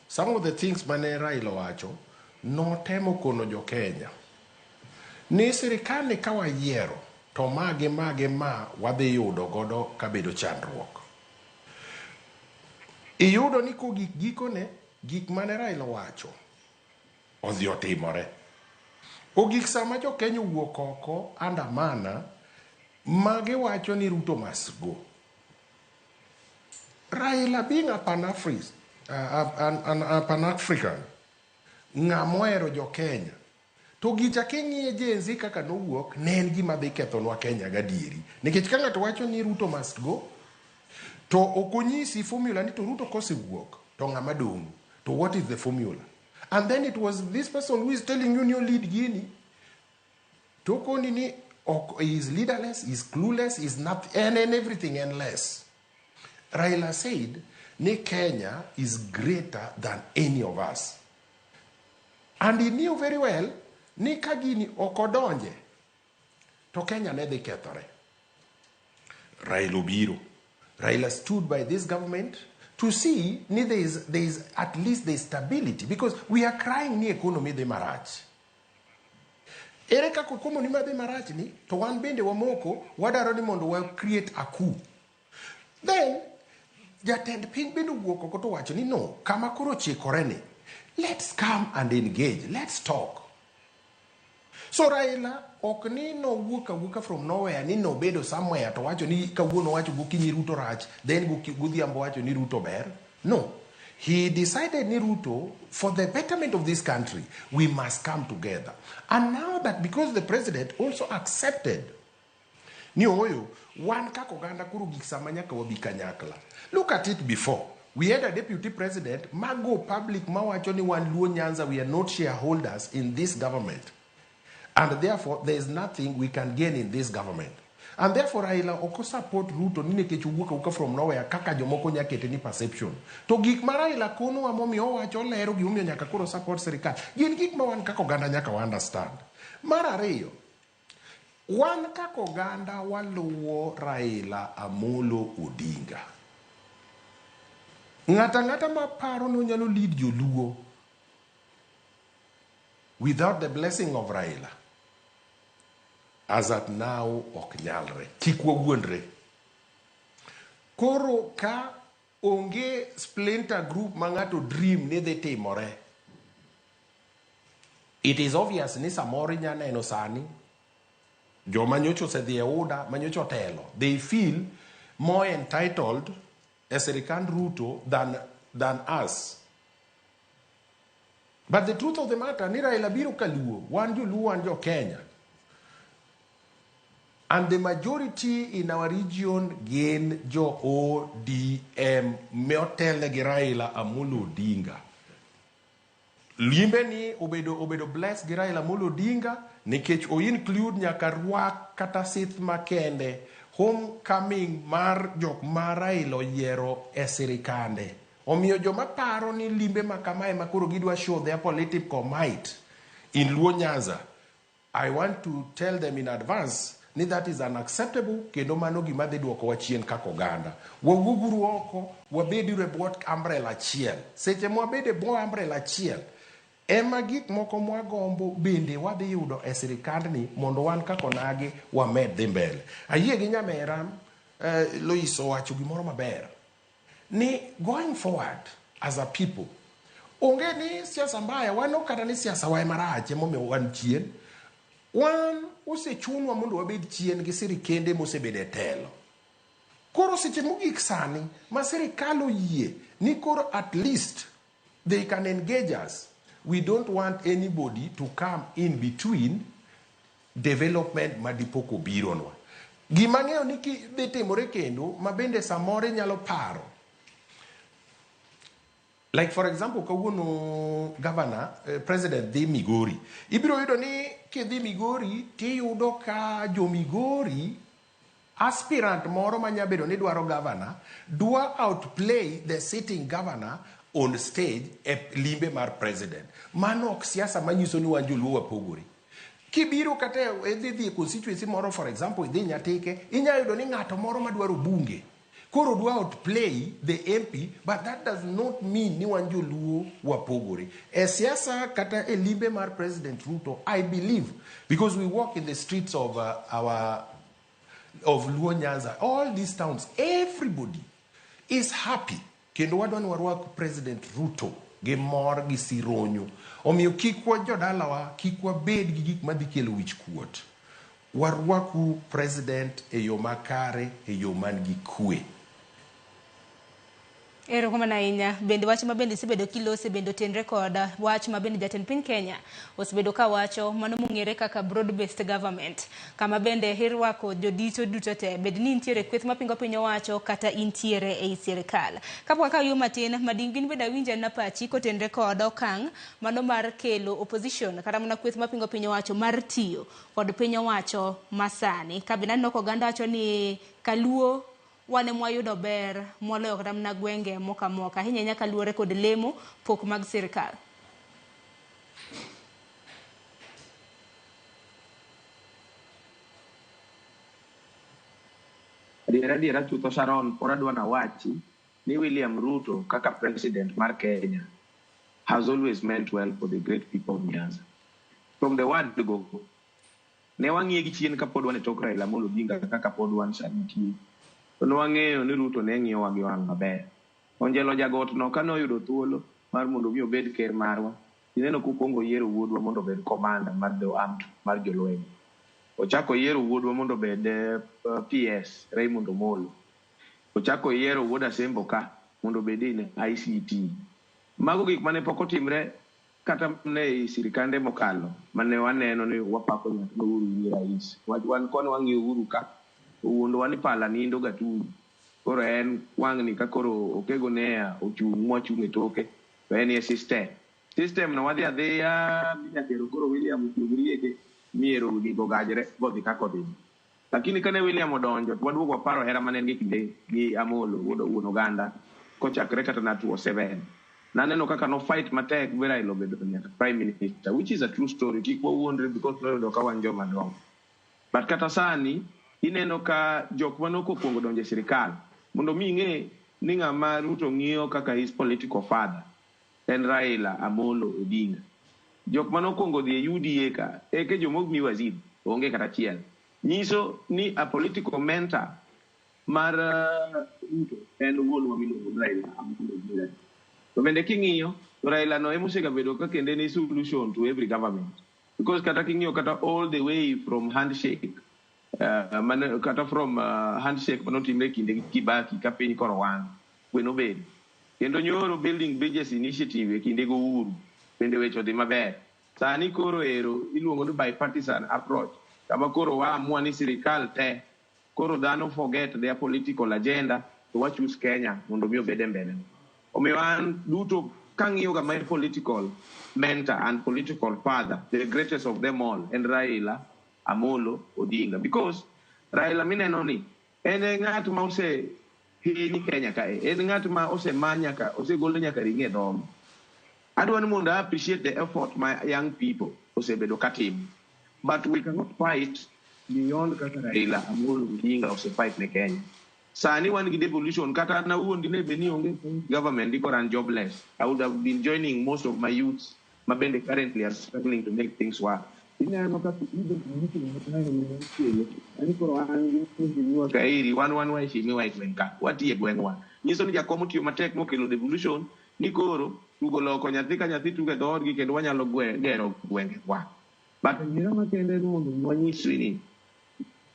Speaker 10: Some of the things mane Raila wacho notemo kono jo Kenya. Ni sirikal ni kawayiero to mage ma wadhi yudo godo kabedo chandruok. Iyudo ni ko gikone gik mane Raila wacho odhi otimore. Ogik sama jo Kenya wuok oko andamana mage wacho ni Ruto must go. Raila being a Pan-African ng'amoero jo Kenya to gicha king'iye jenzi kaka nowuok ne en gima dhi kethonwa Kenya gadieri nikech ka ng'ato wacho ni Ruto must go to okonyisi formula ni to Ruto kosewuok to ng'ama dong to what is the formula? And then it was this person who is telling you, lead Guinea. Toko Nini is leaderless, is clueless, is not, and everything and less. Raila said, Ni Kenya is greater than any of us. And he knew very well, Ni Kagini Okodonje. To Kenya ne de ketore. Raila Obiro. Raila stood by this government to see there is at least the stability, because we are crying ni economy de marach. Ereka kukumo ni ma de marach ni to wan bende wamoko wadaro ni mondo wa create a coup. Then jatend piny bende wuoko ko to wacho ni no, kama koro chikore ni, let's come and engage, let's talk. So Raila ok ni no wuka from nowhere, ni no bedo somewhere to wacho ni kawuono wacho gokinyi Ruto rach, then godhiambo wacho ni Ruto ber. No. He decided ni Ruto, for the betterment of this country, we must come together. And now that because the president also accepted ni oyo, wan kakoganda kuru giksamanya ka wabikanyakla. Look at it before. We had a deputy president, mago public mawacho ni wan Luo Nyanza, we are not shareholders in this government. And therefore, there is nothing we can gain in this government. And therefore, Raila oko support Ruto nine kechuwuka from nowhere kaka jomoko nyakete ni perception. To gik ma Raila kono amomi owacho lero gi umio nyaka koro support serikal. Gin gik ma wan kako ganda nyaka wa understand. Mar ariyo, wan kako ganda waluwo Raila Amolo Odinga. Ngata ma paro no nyalo lead joluo without the blessing of Raila. As at now, oknyalre. Kikwa wuondre. Koro ka onge splinter group mangato dream ne de timore. It is obvious ni samori nyana eno sani. Jo manyocho se dhie uda, manyocho telo. They feel more entitled as Serikal Ruto than us. But the truth of the matter, ni Raila biro kaluo, wan jo Luo, wan jo Kenya. And the majority in our region gain jo ODM meotel gi Raila Amolo Odinga. Limbe ni obedo bless gi Raila Amolo Odinga nikech o include nyaka rwak kata sith makende homecoming mar jok ma Raila oyiero e sirikande. Omiyo joma paro ni limbe makamae makoro gidwa show their political might in Luo Nyanza, I want to tell them in advance ni that is unacceptable, kendo mano gima dhi duoko wa chien kaka oganda. Wawuguru oko, wabedi bwo umbrella achiel. Seche mwabede bwo umbrella achiel, ema gik moko mwagombo bende wadhi yudo e sirikandni mondo wan kaka onagi wamed dhi mbele. Ayie gi nyamera Loiso wacho gimoro maber. Ni going forward as a people, onge ni siasa mbaya, wan okata ni siasa wae marach emomiyo wan chien. Wan osechunwa mondo wabed chien gi sirikende mosebede telo. Koro seche mogik sani ma sirikal oyie ni koro at least they can engage us. We don't want anybody to come in between development madipoko bironwa. Gima ng'eyo ni ki dhi timore kendo mabende samore nyalo paro. Like for example, kawuono governor, president dhi Migori. Ibiro yudo ni kidhi Migori, tiyudo ka jo Migori, aspirant moro manyabedo ni dwaro governor, dwa outplay the sitting governor on stage e limbe mar president. Mano ok siasa manyiso ni wan joluo wapogore. Kibiro kata edhi constituency moro, for example, idhi Nyatike, inyayudo ni ng'ato moro madwaro bunge. Koro dwa outplay the MP, but that does not mean ni wan joluo wapogore. E siasa kata e limbe mar President Ruto, I believe, because we walk in the streets of Luo Nyanza, all these towns, everybody is happy. Kendo wadwani warwak President Ruto gi mor gi sironyo. Omiyo kikwa jodalawa, kikwa bed gi gik madhi kelo wich kuot. Warwaku President e yo makare, e yo man gi kwe.
Speaker 1: Ero kama na inya, bende wach ma bende sibedo kilo sebedo tenre koda, wach ma bende jatend piny Kenya, osebedo ka wacho mano mong'ere kaka broad-based government, kama bende hirwako jodito duto te, bed ni intiere kweth mapingo piny owacho kata intiere ei sirikal. Kapwa ka yo matin, madingin beda winja na pachi kotenre koda okang, mano mar kelo opposition, kata mana kweth mapingo piny owacho mar tiyo, kod piny owacho masani. Kabina noko ganda wacho ni kaluo wane mwayudo ber moloyo kata mna gwenge moka moka hinya nyaka luore kod lemo pok mag sirikal.
Speaker 11: Adiera chutho Sharon pora dwana wachi ni William Ruto kaka president mar Kenya has always meant well for the great people of Nyanza. From the word go, ne wang'iye gi chien kapod wane tok Raila Amolo Odinga kaka pod wan sani. No wang'eyo ni Ruto ne ng'iyo wagi wang' maber. Onjelo jagot no kano yudo thuolo mar mondo mi obed ker marwa. Ineno kupongo yiero wuodwa mondo obed commander mar the armed mar jolweny. Ochako yiero wuodwa mondo obed PS Raymond Omolo. Ochako yiero wuoda Sembo ka mondo obed in ICT. Mago gik mane pok otimre kata ne sirikande mokalo mane waneno ni wapako ng'ato Uhuru ni rais. Wan kono wang'iyo Uhuru ka uondo wani pala nindo gatuno. Koro en wang'ni ka koro okego nea ochung' mwachung' e toke to en ye system. System no wadhi adhiya nyakero koro William Kigrieke miero gigo gajre bodhi kako dhi. Lakini kane William odonjo waduogo paro hera mane gi kinde gi Amolo wuon Oganda kochakre kata na 2007. Naneno kaka no fight matek gi Raila obedo nyaka prime minister, which is a true story. Kik wawuondre because no ka wan joma dongo. But kata sani ineno ka jok manoko kuongo donje sirikal mondo mi ng'e ni ng'ama Ruto ng'iyo kaka his political father en Raila Amolo Odinga. Jok manokuongo dhi e UDA ka eke jomog mi waziri onge kata chiel. Nyiso ni a political mentor mar Ruto en wuonwa miluongo Raila Amolo Odinga. To bende king'iyo Raila no emosega bedo ka kende ni solution to every government, because kata king'iyo kata all the way from handshake kata from handshake manotimre kinde Kibaki ka piny koro wang' kweno bed kendo nyoro building bridges initiative kinde go Uhuru bende wecho dhi maber. Sani koro ero iluongo ni bipartisan approach kama koro waamua ni sirikal te koro dhano forget their political agenda to wa choose Kenya mondo mi obed mbele. Omiyo an duto kang'iyo ga my political mentor and political father, the greatest of them all, and Raila Amolo Odinga, because Raila mineno ni en ng'at ma ose hinyi Kenya ka en ng'at ma ose manya ka ose golo nyaka ringe dom. Adwa ni mondo appreciate the effort my young people osebedo katim, but we cannot fight beyond kaka Raila Amolo Odinga ose fight ne Kenya. Sani wan gi devolution kata na uondi ne beni onge government diko ran jobless. I would have been joining most of my youths ma bende currently are struggling to make things work. Kairi wan waishimi wa ikwenka watie gwengwa nyiso ni jakomo tiyo matek mokelo devolution ni koro tugo loko nyathi ka nyathi tuge dhoodgi kendo wanyalo gero gwenge wa. But ngira makende mondo wanyiswi ni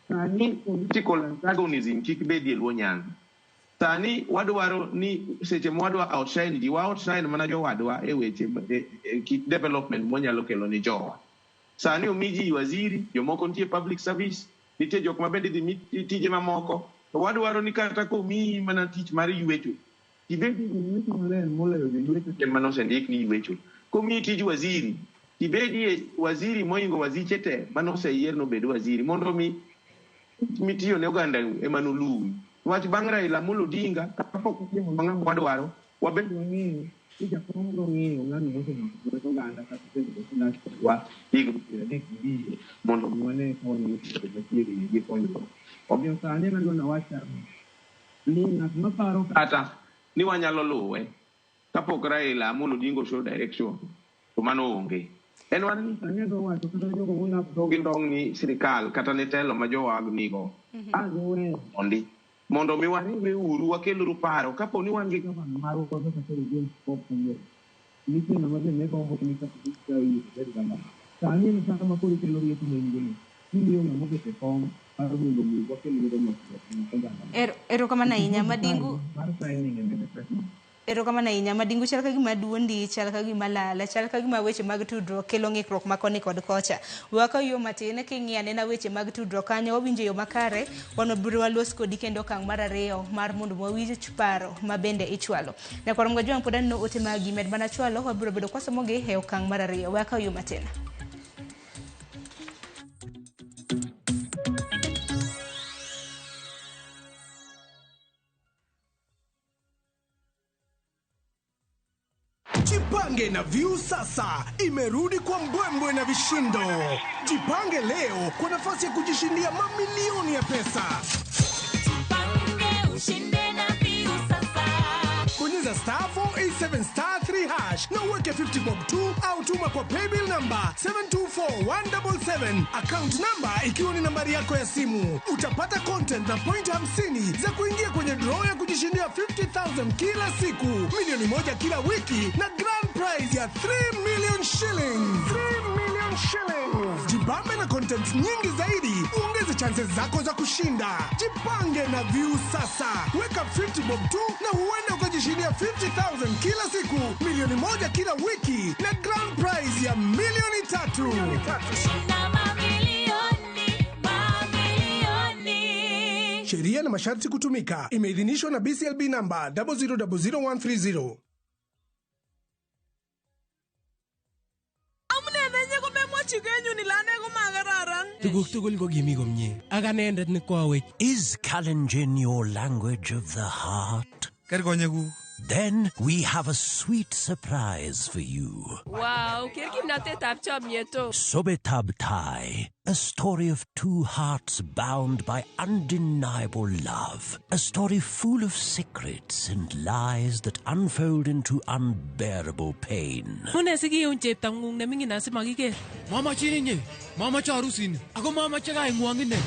Speaker 11: sani political antagonism kik bedie luo Nyanza. Sani wadwaro ni seche mwadwa outshine ji wa outshine mana jo wadwa e weche kik development monyalo kelo ni jowa. Sani omiji waziri jomoko nitie public service nitie jok ma bende dhi tije mamoko to wadwaro ni kata komi mana tich mar ywecho ibedi ni maler moloyo ywecho mano sendik ni ywecho. Komi tij waziri ibedi waziri moingo waziche te mano seyier no bedo waziri mondo mitiyo ne oganda emano luwi. Wach bang' Raila Amolo Odinga kapok ng'ama wadwaro wabed wang'eyo ni jakom bro ng'eyo ng'ano mosemako oganda kata wa mondo wane koni gi konyruok. Omiyo sani nadwani wacha ni ng'at maparo kata ni wanyalo luwe kapok Raila Amolo Odinga show direction to mano onge. En wan ni sani do wacho kata jogo mona dogi ndong ni sirikal kata ne telo ma jowag nigo ondi mondo mi wariwre uru wakelru paro kapo ni wan gi gavana marwa kata James Opunyo ni kendo ma ne ko ni ka yi gavana sani ni kama ko ri kelo yetu ngene ni yo mo ke kom para mundo mi wakelru do mo
Speaker 1: ero kama na inya madingu
Speaker 11: mar signing and
Speaker 1: Erokamano ahinya. Madingu chal ka gima duondi, chal ka gima lala, chal ka gima weche mag tudruok kelo ng'ikruok ma koni kod kocha. Waka yo matin king'iane na weche mag tudruok kanyo wawinjo yo makare, wan biro walos kodi kendo okang' mar ariyo mar mondo wawinj paro ma bende ichwalo. Na kwarom ga jwang podan no ote magi med bana chwalo wabiro bedo kwasomogi e okang' mar ariyo. Waka yo matin.
Speaker 12: Jipange na Viusasa imerudi kwa mbwembwe na vishindo. Jipange leo kwa nafasi ya kujishindia mamilioni ya pesa.
Speaker 13: Jipange ushinde na Viusasa.
Speaker 12: Bonyeza *487*3# na uweke 50 bob tu au tuma kwa paybill number 724177, account number ikiwa ni nambari yako ya simu. Utapata content na point 50 za kuingia kwenye draw ya kujishindia 50,000 kila siku, milioni moja kila wiki na grand prize ya 3 million shillings. 3 million shillings. Jibambe na content nyingi zaidi, uongeze chances zako za kushinda. Jipange na Viusasa. Weka 50 bob tu na huenda ukajishindia 50,000 kila siku, milioni moja kila wiki na grand prize ya milioni 3.
Speaker 13: Shinda mamilioni.
Speaker 12: Sheria na masharti kutumika. Imeidhinishwa na BCLB number 0000130.
Speaker 14: Is Kalenjin your language of the heart? Then we have a sweet surprise for you.
Speaker 15: Wow,
Speaker 14: Sobetab Thai, a story of two hearts bound by undeniable love. A story full of secrets and lies that unfold into unbearable pain.
Speaker 15: Mama chini mama charusini ako mama chaga ingwangine.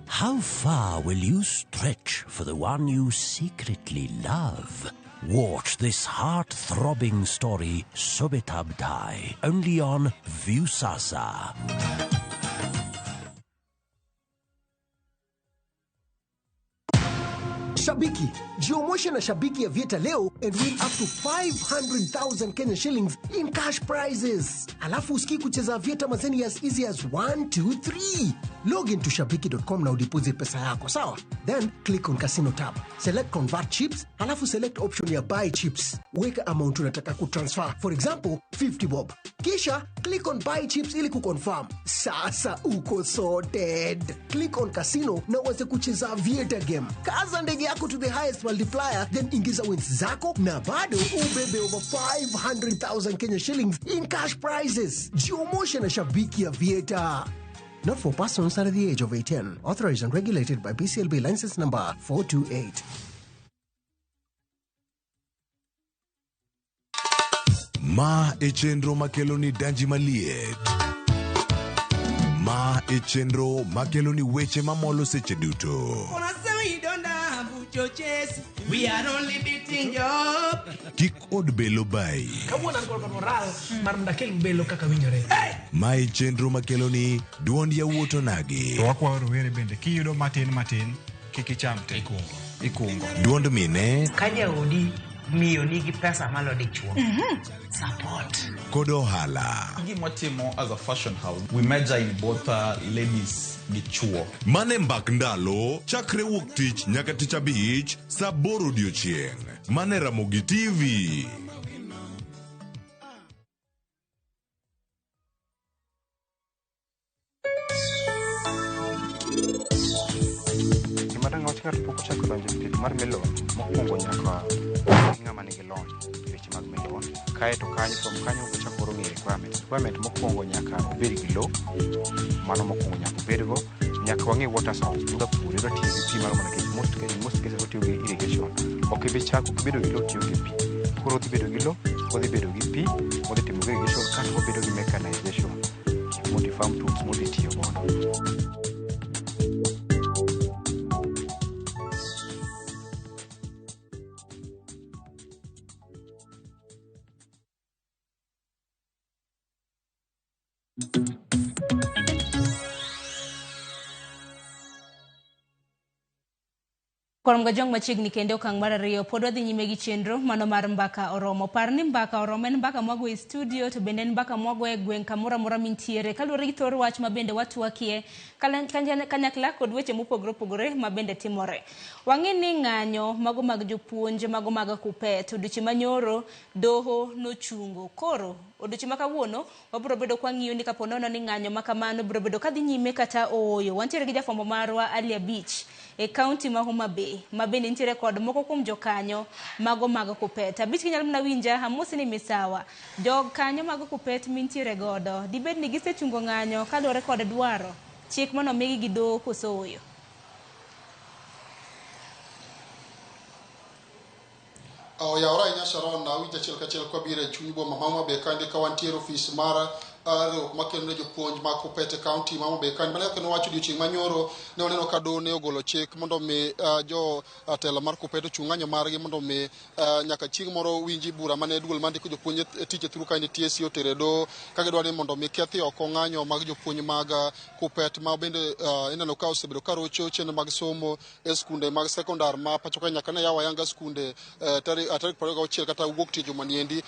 Speaker 14: How far will you stretch for the one you secretly love? Watch this heart-throbbing story, Sobetab Thai, only on Viusasa.
Speaker 16: Shabiki, jiomoshe na Shabiki ya Vieta leo and win up to 500,000 Kenya shillings in cash prizes. Alafu usiki kucheza Vieta mazeni as easy as 1, 2, 3. Log into shabiki.com na udeposit pesa yako, sawa? Then click on casino tab. Select convert chips, alafu select option ya buy chips. Weka amount unataka kutransfer. For example, 50 bob. Kisha click on buy chips ili kuconfirm. Sasa uko sorted. Click on casino na uweze kucheza Vieta game. Kaza ndege yako to the highest multiplier, then ingiza wins zako na bado ubebe over 500,000 Kenya shillings in cash prizes. Jiomoshe na Shabiki ya Vieta. Not for persons under the age of 18. Authorized and regulated by BCLB license number 428.
Speaker 17: Ma echenro makeloni danji maliet. Ma echenro makeloni weche mamolo seche duto.
Speaker 18: We are only beating job.
Speaker 17: Kik od belo bai.
Speaker 18: Kawuono an kod moral mar ndakel belo kaka winjore.
Speaker 17: Ma echenro makeloni duond yawuoto nagi.
Speaker 19: To wakwayo rowere bende kiyudo matin kik icham te ikungo.
Speaker 17: Duond mine
Speaker 18: Ka jaodi miyo nigi pesa malo dichuo. Support.
Speaker 17: kod ohala.
Speaker 20: Gimotimo as a fashion house, we measure in both ladies gi chuo.
Speaker 17: Mane mbak ndalo chakre wuok tich nyaka tich abich saa 8 odiochieng'. Mane Ramogi TV.
Speaker 21: Kimatanga wachikar poko chako donjo e pith mar melon mokwongo nyaka ng'ama nigi lony e weche mag melon. Kae to kanyo from kanyo wachako koro ng'e requirement mokwongo nyaka obed gi lowo, mano mokwongo nyaka obedgo. Nyaka wang'e water source, duka pur iro tiyo gi pi maromo nikech most cases otiyo gi irrigation. Ok ibi chako kibedo gi lowo tiyo gi pi. Koro odhi bedo gi lowo, odhi bedo gi pi, odhi timo gi irrigation, kata obedo gi mechanization, multi-farm tools modhi tiyo godo.
Speaker 1: Koromga jong machiegni kende okang' mar ariyo pod wadhi nyime gi chenro mano mar mbaka oromo. Par ni mbaka oromo en mbaka mwago e studio to bende en mbaka mwago e gweng' kamoro amora mintiere kaluwore gi thor wach ma bende watwakie kanyakla kod weche mopogore opogore ma bende timore. Wang'e ni ng'anyo mago mag jopuonj mago mag Kuppet odiochieng' manyoro doho nochungo. Koro odiochieng' ma kawuono wabiro bedo kwa ng'iyo ni kapo nono ni ng'anyo ma kamano biro bedo kadhi nyime kata ooyo. Wantiere gi jafwambo marwa Alia Beach e kaunti ma Homa Bay ma bende nitiere kod moko kuom jokanyo mago mag Kuppet. Abich kinyalo mna winja amosi ni misawa. Jog kanyo mag Kuppet mintiere godo dibed ni gisechungo ng'anyo kaluwore kod dwaro chik mono migi gi doho koso ooyo.
Speaker 3: Yaora ahinya Sharon na winja achiel kachiel kwabiro e chuny boma ma Homa Bay kandi ka wantiere ofis mar riwruok makelo ne jopuonj mag Kuppet County ma Homa Bay kandi mane kendo wacho odiochieng' manyoro ne oneno ka doho ne ogolo chik mondo mi jo telo mar Kuppet ochung' ng'anyo margi mondo mi nyaka chieng' moro winji bura mane duol mandiko jopuonj tich e thuru kind TSC otere doho ka gidwa ni mondo mi kethi oko ng'anyo mag jopuonj mag Kuppet ma bende ineno ka osebedo ka rocho chenro mag somo e skunde mag sekondar ma pacho ka nyaka ne yaw ayanga skunde tarik 26 kata wuok tich juma niendi.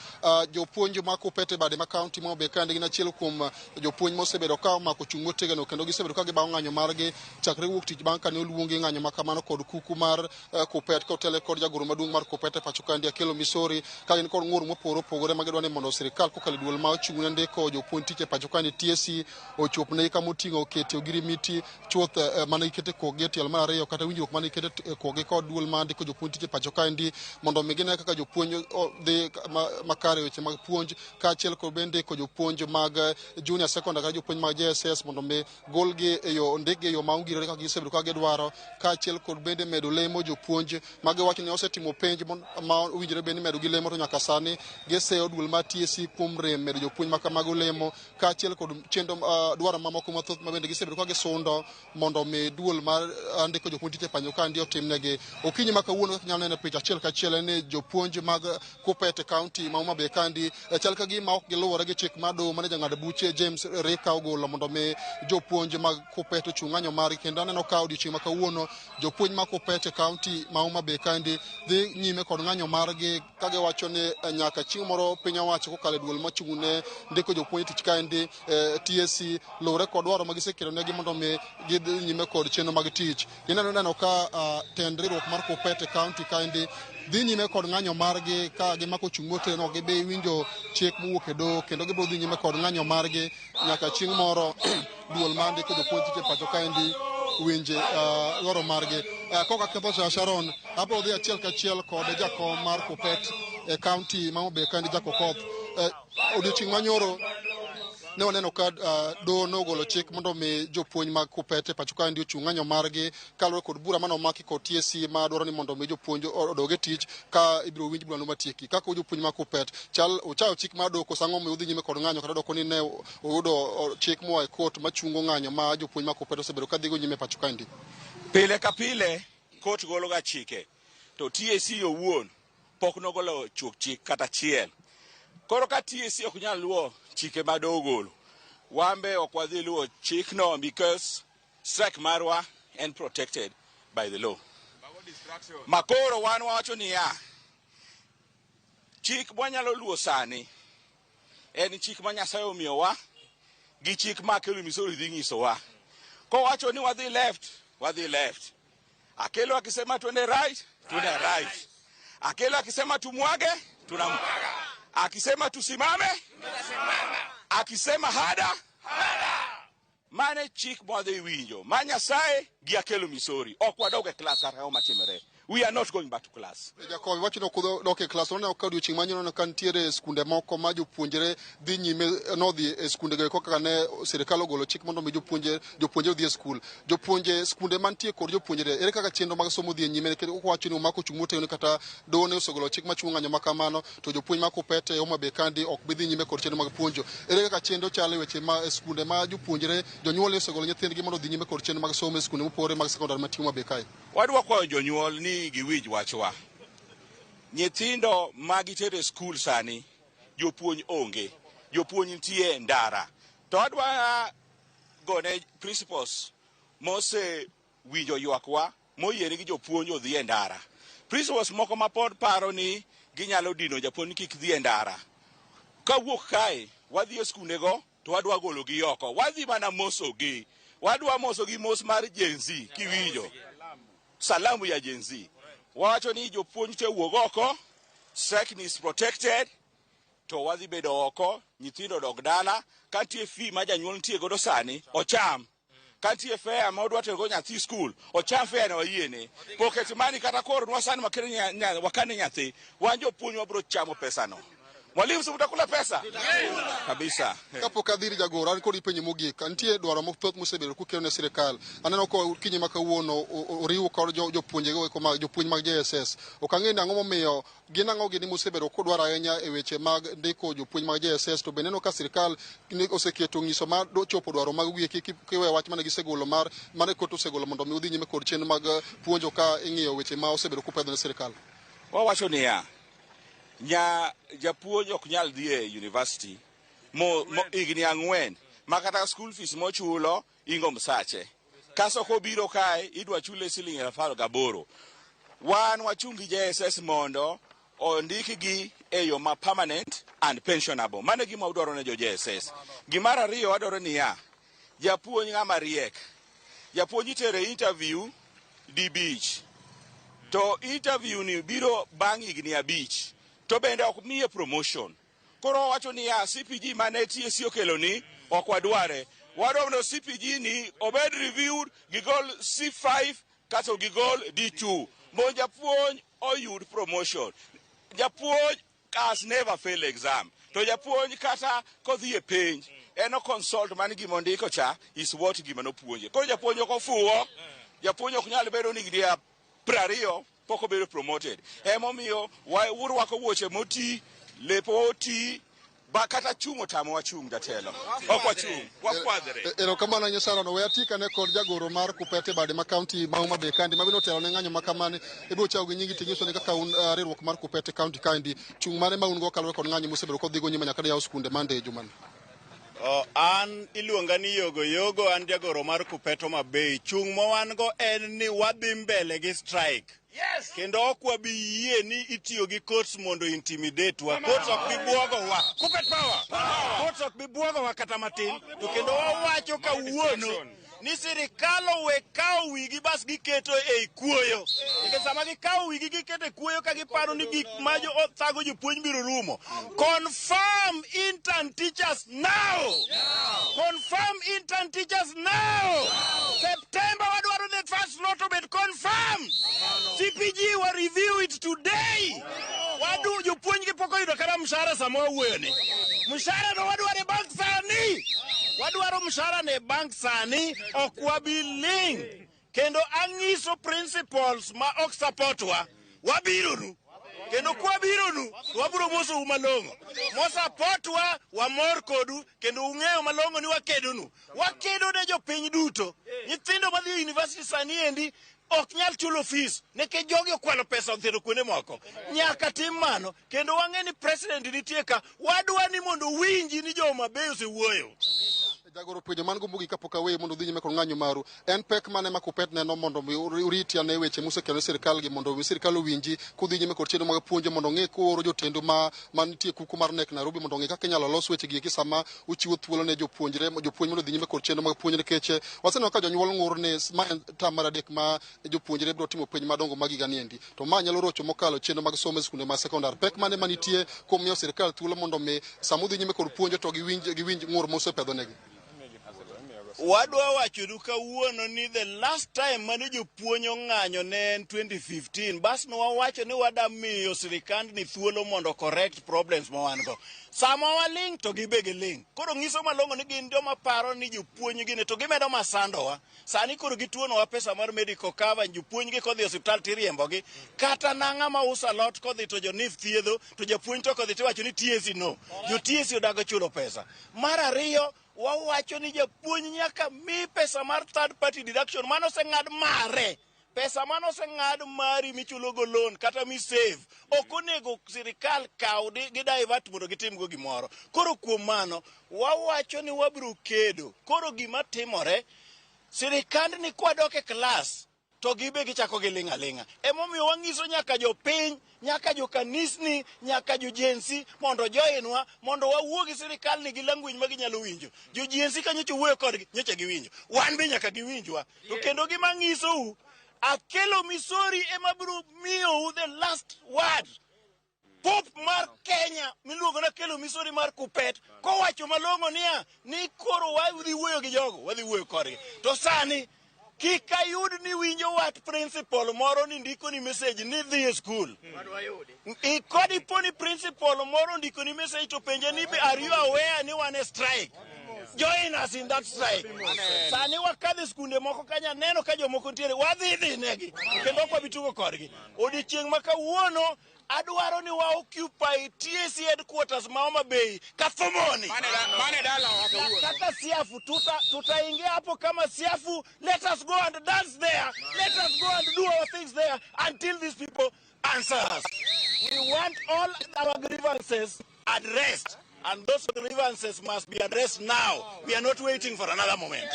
Speaker 3: Jopuonj mag Kuppet e bade ma kaunti ma Homa Bay kandi gin achiel kuom jopuonj mosebedo ka omako chung' motegno kendo gisebedo ka gibawo ng'anyo margi chakre wuok tich bang' kane oluongi ng'anyo ma kamano kod kuku mar Kuppet kotele kod jagoro maduong' mar Kuppet e pacho kandi Akelo Misori ka gin kod ng'ur mopogore opogore ma gidwa ni mondo sirikal kokalo e duol ma ochung' ne ndiko jopuonj tich e pacho kandi TSC ochop ne kama oting'o keto ogirimiti chuoth mane giketo e kokgi e tielo mar ariyo kata winjruok mane giketo e kokgi kod duol ma ndiko jopuonj tich e pacho kandi mondo mi gine kaka jopuonj dhi makare weche mag puonj kaachiel kod bende ndiko jopuonj mag junior secondary kata jopuonj mag JSS mondo mi golgi e yo ndikgi e yo ma ongirore kaka gisebedo ka gidwaro kaachiel kod bende medo lemo jopuonj ma giwacho ni osetimo penj ma owinjore bende ni medo gi lemo to nyaka sani giseyo duol mar TSC kuom rem medo jopuonj ma kamago lemo kaachiel kod chenro dwaro mamoko mathoth ma bende gisebedo ka gisundo mondo mi duol mar ndiko jopuonj tich e pacho kandi otimnegi. Okinyi ma kawuono kaka nyalo neno e picha achiel kachiel en ni jopuonj mag Kuppet County ma Homa Bay kandi chal ka gima ok giluwore gi chik mar doho mane jang'ad buche James Rika ogolo mondo mi jopuonj mag Kuppet ochung' ng'anyo margi kendo aneno ka odiochieng' ma kawuono jopuonj mag Kuppet County ma Homa Bay kandi dhi nyime kod ng'anyo margi ka giwacho ni nyaka chieng' moro piny owacho kokalo e duol mochung' ne ndiko jopuonj tich kandi TSC luwore kod dwaro ma gisekelo negi mondo mi gidhi nyime kod chenro mag tich. Ineno ka tend riwruok mar Kuppet County kandi dhi nyime kod ng'anyo margi ka gimako chung' motegno gibi winjo chik mowuok e doho kendo gibiro dhi nyime kod ng'anyo margi nyaka chieng' moro duol mar ndiko jopuonj tich e pacho kaendi winje dwaro margi. Koka ketho Sharon abiro dhi achiel kachiel kod jakom mar Kuppet e kaunti ma Homa Bay kandi Jack Okoth. Odiochieng' manyoro ne waneno ka doho nogolo chik mondo mi jopuonj mag Kuppet e pacho kaendi ochung' ng'anyo margi kaluwore kod bura mane omaki kod TSC ma dwaro ni mondo mi jopuonj odog e tich ka ibiro winj burano matieki. Kaka jopuonj mag Kuppet ochayo chik mar doho koso ang'o miyo udhi nyime kod ng'anyo kata doko ni ne oyudo chik moa e kot machungo ng'anyo ma jopuonj mag Kuppet osebedo ka dhigo nyime e pacho kaendi.
Speaker 22: Pile ka pile kot golo ga chike to TSC owuon pok nogolo chuok chik kata achiel. Koro ka TSC ok nyal luwo chike ma doho ogolo, wambe ok wadhi luwo chikno because strike marwa and protected by the law. Makoro wan wacho niya, chik mwanyalo luwo sani en chik ma Nyasaye omiyowa gi chik ma Akelo Misori dhi nyisowa. Kowacho ni wadhi left, wadhi left. Akelo akisema tuende right, tuende right. Akelo akisema tumwage, tunamwaga. Akisema tusimame, akisema hada, mane chik mwadhi winjo. Ma Nyasaye gi Akelo Misori ok wadoge class kata kama timore. We are not going back to class.
Speaker 3: Jakob wacho no dok e class oneno ka odiochieng' manyoro kan tiere skunde moko ma jopuonjre dhi nyime nodhi e skunde go kaka ne sirikal ogolo chik mondo mi jopuonje odhi e skul. Jopuonje skunde mantie kod jopuonjre ere kaka chenro mag somo dhi nyime kendo wacho ni omako chung' motegno kata doho ne osegolo chik machung' ng'anyo ma kamano to jopuonj mag Kuppet e Homa Bay kandi ok bi dhi nyime kod chenro mag puonjo. Ere kaka chenro chalo e weche ma skunde ma jopuonjre jonyuol osegolo nyithindgi mondo dhi nyime kod chenro mag somo e skunde mopogore mag sekondar ma Homa Bay kae.
Speaker 22: Wadwa kwayo jonyuol ni giwinj wachwa. Nyithindo magitere skul sani jopuonj onge, jopuonj nitie ndara. To adwa gone principals mose winjo ywakwa moyiene gi jopuonj odhi e ndara. Principals moko ma pod paro ni ginyalo dino japuonj kik dhi e ndara. Kawuok kae wadhi e skundego to wadwa gologi oko. Wadhi mana mosogi. Wadwa mosogi mos mar Gen Z kiwinjo. Salamu ya Gen Z. Wacho ni jopuonj te wuog oko, SEC is protected, to wadhi bedo oko, nyithindo dog dala, kantie fee ma janyuol nitie godo sani, ocham. Kantie fare ma odwa tero nyathi skul, ocham fare no yiene. Pocket money kata koro nwasani wakane nyathi, wan jopuonj wabro chamo pesa no. Mwalimu si utakula pesa? Kabisa.
Speaker 3: Kapok adhiri jagoro, an kod penjo mogik. Nitie dwaro mathoth mosebedo kukelo ne sirkal. Aneno ko kinyi ma kawuono oriwo kod jopuonj mag JSS. Ok ang'e ni ang'o momiyo gin ang'o gini mosebedo kodwaro ahinya e weche mag ndiko jopuonj mag JSS, to bende neno ka sirkal oseketo ng'iso mar chopo dwaro mag wiye kiwe wach mane gisegolo mane kot osegolo mondo mi udhi nyime kod chenro mag puonjo ka ing'iyo weche ma osebedo kupedho ne sirkal.
Speaker 22: Wawacho niya, japuonj ok nyal dhi e university higni 4 ma kata school fees mochulo ingo msache. Kaso kobiro kae idwa chule siling 18,000. Wan wachungi JSS mondo ondikgi e yo ma permanent and pensionable. Mane gima udwaro ne jo JSS. Gimara riyo wadwaro niya, japuonj ng'ama riek. Japuonj itere interview di beach. To interview ni biro bang' higni 5. To bende ok miye promotion. Koro wacho ni ya CPG mane TSC okelo ni ok wadware. Wadwaro CPG ni obed reviewed gigol C5 kaso gigol D2. Mo japuonj oyud promotion. Japuonj has never failed exam. To japuonj kata kodhi e penj eno consult man gima ndiko cha is what gima no puonje. Koro japuonj ok ofuwo. Japuonj ok nyal bedo ni gidi 20 poko bedo promoted. Emomiyo urwako wuoche moti, lepo oti, bakata chungo tamo wachung jatelo. Ok wachung, wakwadre.
Speaker 3: Erokamano nyosara no weatika ne kod jagoro mar Kupete bade ma county ma Homa Bay kandi mabino telo ne ng'anyo makamane ibiro chawo gi nyingi tinyiso ne kaka riwruok mar Kupete county kandi chung mane ma un go kalwe kod ng'anyo mosebedo kodhi go nyima nyaka ne yaw skunde mande juman.
Speaker 4: An iluonga ni Yogo, an jagoro mar Kupete Homa Bay. Chung mowan go en ni wadhi mbele gi strike. Yes. Kendo ok wabi yie ni itiyo gi courts mondo intimidate wa. Courts ok bi buogo wa. Kupete power. Courts ok bi buogo wa kata matin. To kendo wawacho kawuono ni sirikal owe kawo wigi bas giketo e kuoyo. Nikech sama gikawo wigi giketo e kuoyo ka giparo ni gik ma thago jopuonj biro rumo. Confirm intern teachers now. Confirm intern teachers now. September wadwaro the first lot of it confirmed. CPG will review it today. Wadu jopuonj gi poko yudo kata mshahara samo wuone. Mshahara no wadwaro bank sani. Wadwaro mshahara ne bank sani ok wabiling. Kendo angiso principles ma ok supportwa wabiro nu. Kendo kwa biro nu wabiro moso umalongo. Mo supportwa wa mor kodu kendo ung'eyo malongo ni wakedo nu. Wakedo ne jopiny duto. Nyithindo madhi university sani endi ok nyal chulo fees neke jogi okwalo pesa odhiro kuonde moko. Nyaka tim mano kendo wang'e ni president nitie ka wadwa ni mondo winji ni Homa Bay osewuoyo.
Speaker 3: Jagoro penjo man go mbugi kapok awe mondo dhi nyime kod ng'anyo maru en pek mane ma Kupete neno mondo uriti ane weche mosekelo sirkal gi mondo sirkal owinji kudhi nyime kod chenro mag puonjo mondo ng'e koro jotendo ma nitie kuku mar nek Nairobi mondo ng'e kaka inyalo los weche gi sama uchiwo thuolo ne jopuonj mondo dhi nyime kod chenro mag puonjo nikech waseneno ka jonyuol ng'ur ne ma tam mar adek ma jopuonjre biro timo penj madongo mag higa niendi to ma nyalo rocho mokalo chenro mag somo e skunde ma sekondar. Pek mane manitie kuom miyo sirkal thuolo mondo mi sama udhi nyime kod puonjo to giwinj ng'ur mosepedho negi.
Speaker 4: Wadwa wacho kawuono ni the last time mane jopuonj ng'anyo ne en 2015. Bas no wawacho ni wada miyo sirikand ni thuolo mondo correct problems ma wan go. Sama waling to gibege ling. Koro ng'iso malongo ni gin joma paro ni jopuonj gine to gimedo masandowa. Sani koro gituono wa pesa mar medical cover jopuonj gi kodhi hospital tiriembo gi. Kata nang'a ma usa lot kodhi to jonif thiedho to jopuonj to kodhi tiwacho ni TSC no. Jo TSC odago chulo pesa. Mar ariyo wawacho ni japuonj nyaka mi pesa mar third party deduction mano se ng'ad mare. Pesa mano se ng'ad mari michulo go loan kata mi save. Ok onego sirikal kaw gi divert mondo gitim go gimoro. Koro kuom mano wawacho ni wabiro kedo. Koro gima timore sirikand ni kwadok e klas to gibe gichako gilinga linga. Emomiyo wangiso nyaka jopiny, nyaka jo kanisni, nyaka jo jensi mondo joinwa mondo wawuo gi sirikal ni gi language ma ginyalo winjo. Jo jensi kanyo wuoyo kodgi nyocha giwinjo. Wan be nyaka giwinjwa. To kendo gima ngisou Akelo Misori ema biro miyo the last word. Pope mar Kenya miluongo na Akelo Misori mar Kupet kowacho malongo niya ni koro wadhi wuoyo gi jogo, wadhi wuoyo kodgi. To sani kik ayud ni winjo wat principal moro ni ndiko ni message ni dhi e school. Kodi poni principal moro ndiko ni message to penje ni are you aware ni wane strike? Join us in that strike. Sani wakadhi skunde moko kanya neno ka jomoko ntiere wadhi negi. Kendo kwa bitugo kodgi. Odiochieng' ma kawuono adwaro ni wa occupy TSC headquarters ma Homa Bay Kathomoni. Mane dala kata Siafu tutaingia hapo kama Siafu. Let us go and dance there. Let us go and do our things there until these people answer us. We want all our grievances addressed. And those grievances must be addressed now. We are not waiting for another moment.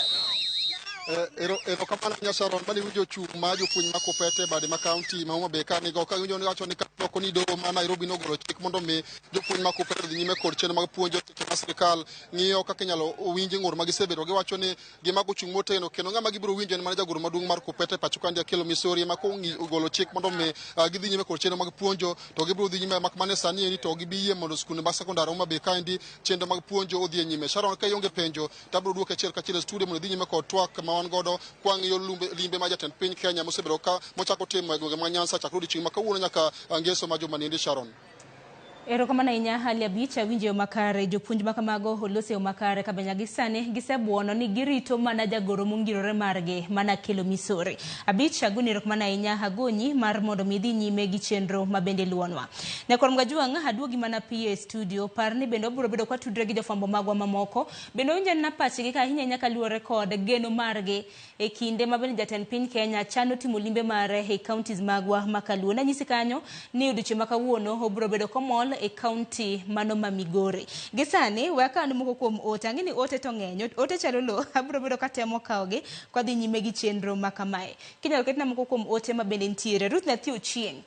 Speaker 3: Kamana Nyasaron bali wijo chu majo puny makopete bade ma county ma Homa Bay kani go ka winjo ni wacho ni ko ni do ma Nairobi no golo chik mondo me jo puny makopete dhi nyime kod chenro mag puonjo tich ma sirikal ng'iyo kaka nyalo winje ngor ma gisebedo giwacho ni gima go chung moteno kendo ng'ama gibiro winjo ni manager goro maduong' mar Kupete pacho kandi Akelo Misori ma ko golo chik mondo me gidhi nyime kod chenro mag puonjo to gibiro dhi nyime mak mane sani ni to gibiye mondo skunde ma sekondari Homa Bay kandi chenro mag puonjo odhi nyime. Sharon ka yonge penjo tabro duoke chiel ka chiel studio mondo dhi nyime kod twak ma wan godo kwang'iyo limbe ma jatend piny Kenya mosebedo ka mochako timo e gwenge ma Nyanza chakro odiochieng' ma kawuono nyaka ngeso ma joma nindi. Sharon.
Speaker 1: Erokamano ahinya hali abich winjo makare jopuonj makamago olose makare kabenya gisane gisebuono ni girito mana jagoro mongirore margi mana Akelo Misori. Abich aguni erokamano ahinya agonyi mar mondo midhi nyime gi chenro mabende luonwa. Nyakorom Gajuang aduogi mana pie studio parni bende obiro bedo kwa tudre gi jofambo magwa mamoko bende winjo na pachgi ka ahinya nyaka luore kod geno margi e kinde mabende jatend piny Kenya chano timo limbe mare e counties magwa makaluo. Na nyisi kanyo ni odiochieng' makawuono obiro bedo komol e county mano ma Migori. Gisani waka anu moko kuom ote ang'eni ote to ng'eny ote chalo lo abiro bedo katemo kaogi kwa dhi nyime gi chenro makamae. Kinyalo ketna moko kuom ote mabende ntiere. Ruth Nathi Ochieng'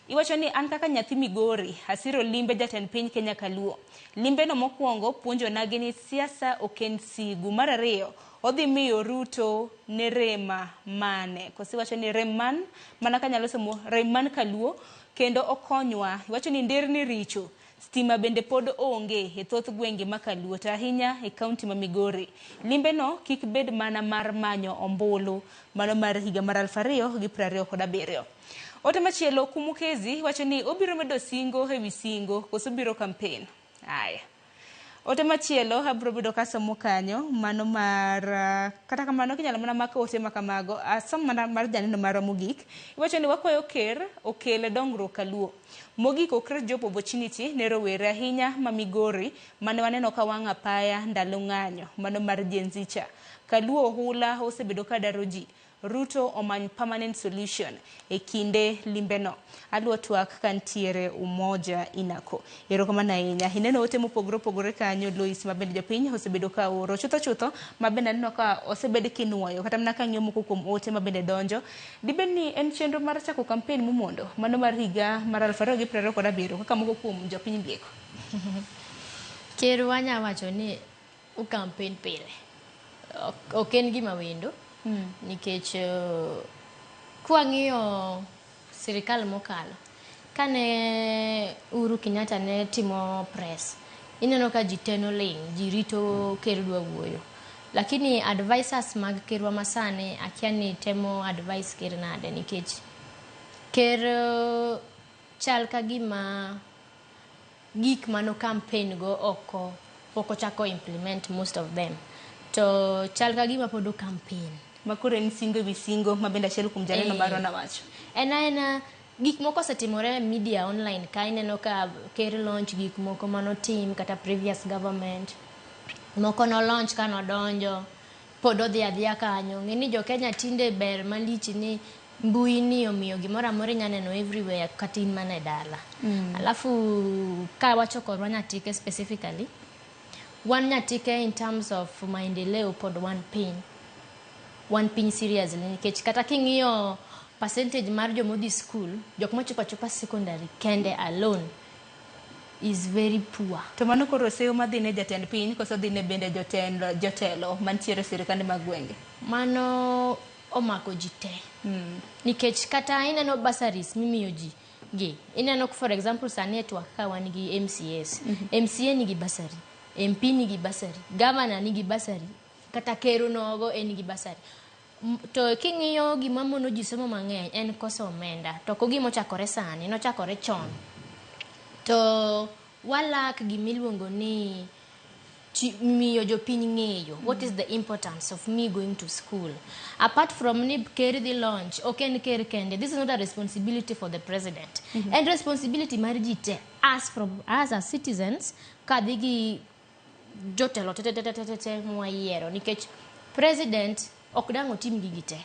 Speaker 1: iwacho ni an kaka nyathi Migori asiro limbe jatend piny Kenya kaluo. Limbe no mokwongo puonjo nagi ni siasa oken sigu. Mar ariyo odhi miyo Ruto ne rema mane kosiwacho ni remman mana kanyalo somo remman kaluo kendo okonywa. Iwacho ni nderni richo stima bende pod onge e thoth gwenge makaluo to ahinya e kaunti ma Migori. Limbe no kik bed mana mar manyo ombulu mano mar higa mar 2027. Ote machielo Kumukezi wacho ni obiro medo singo e wi singo koso biro campaign. Aya. Ote machielo abiro bedo kasomo kanyo mano mar kata kamano kinyalo mana mako ote makamago asom mana mar janeno mar Mogik. Iwacho ni wakwayo ker okele dongruok kaluo. Mogik okret job opportunity ne rowere ahinya ma Migori mane waneno ka wang' apaya ndalo ng'anyo mano mar jenzicha. Kaluo hula osebedo ka daro ji. Ruto omany permanent solution e kinde limbeno. Aluo twak kantiere umoja inako. Erokamano ahinya. Ineno ote mopogore opogore kanyo Lois mabende jopiny osebedo ka oro. Chutho mabende aneno ka osebed kinuoyo kata mana kang'iyo moko kuom ote mabende donjo. Dibed ni en chenro mar chako campaign mumondo mano mar higa mar 2027 kaka moko kuom jopiny bieko.
Speaker 9: Ker wanya wacho ni u campaign pile. Oken gima wendo. Nikech kwang'iyo sirikal mokalo kane Uhuru Kenyatta ne timo press ineno ka ji teno ling ji rito ker dwa wuoyo lakini advisors mag kerwa masane akia ni temo advice ker nade nikech ker chal ka gima gik mano campaign go oko poko chako implement most of them to chal ka gima podo campaign
Speaker 1: makore ni singo bi singo mabenda chelo kum janeno maro na wacho
Speaker 9: ena gik moko setimore media online ka ineno ka ker launch gik moko mano team kata previous government moko no launch kano donjo podo dhi adhia kanyo ngeni jo Kenya tinde ber malich ni mbui ni omiyo gimora amore nyaneno everywhere katin mane dala alafu ka wacho korwa Nyatike specifically one Nyatike in terms of maendeleo pod one pin seriously nikech kata king'iyo percentage mar jomodhi school, jok mochopo achopa secondary kende alone is very poor.
Speaker 1: To mano koro seyo madhi ne jatend piny koso dhi ne bende jotelo mantiere sirikande mag gwenge?
Speaker 9: Mano omako ji te. Nikech kata ineno bursaries mimiyo ji gi. Ineno for example sani etwa ka wan gi MCAs. MCA nigi bursary, MP nigi bursary, governor nigi bursary, kata kero nogo en gi bursary. To king'iyo gima mono ji somo mang'eny en koso omenda. To ko gima ochakore sani, nochakore chon. To walak gimiluongo ni miyo jopiny ng'eyo what is the importance of me going to school. Apart from ni ker dhi launch, ok en ker kende, this is not a responsibility for the president. And responsibility mar ji te as as citizens ka dhi gi jotelo te mwayiero, nikech president ok dang' otim gigi te.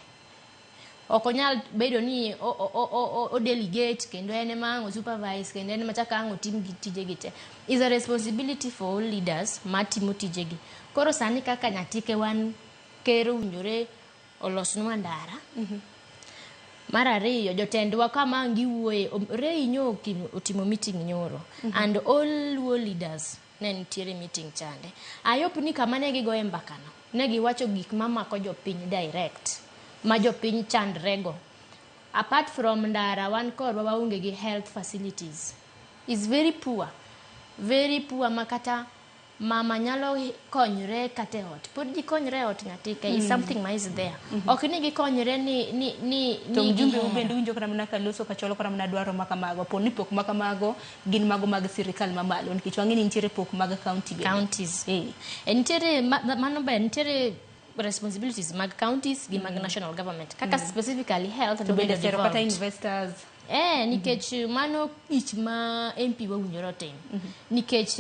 Speaker 9: Ok onyal bedo ni o delegate kendo en ema ang' supervise kendo en ema chaka ang' otim tijegi te. Is a responsibility for all leaders matimo tijegi. Koro sani kaka nyatike wan kero unjore olosnwa ndara. Mar ariyo jotendwa kama giwuoye Rei nyo otimo meeting nyoro and all Luo leaders ne nitiere meeting chande. Ayop ni kama ne gigoye mbakano ne giwacho gik mamako jopiny direct ma jopiny chandrego. Apart from ndara wan korwa waonge gi health facilities is very poor makata mama nyalo konyre kate ot pod ji konyre ot nyatike is something ma is there. Ok ni gikonyre ni
Speaker 1: to mjumbe ubende winjo kana mna kaloso kacholo kana mna dwaro makamago poni pok makamago gin mago mag sirikal mamalo nikech wang'eni nitiere pok mag counties
Speaker 9: nitiere mano be nitiere responsibilities mag counties gi mag national government kaka specifically health
Speaker 1: to bende sero kata investors
Speaker 9: nikech mano ich ma MP wawinjore otim nikech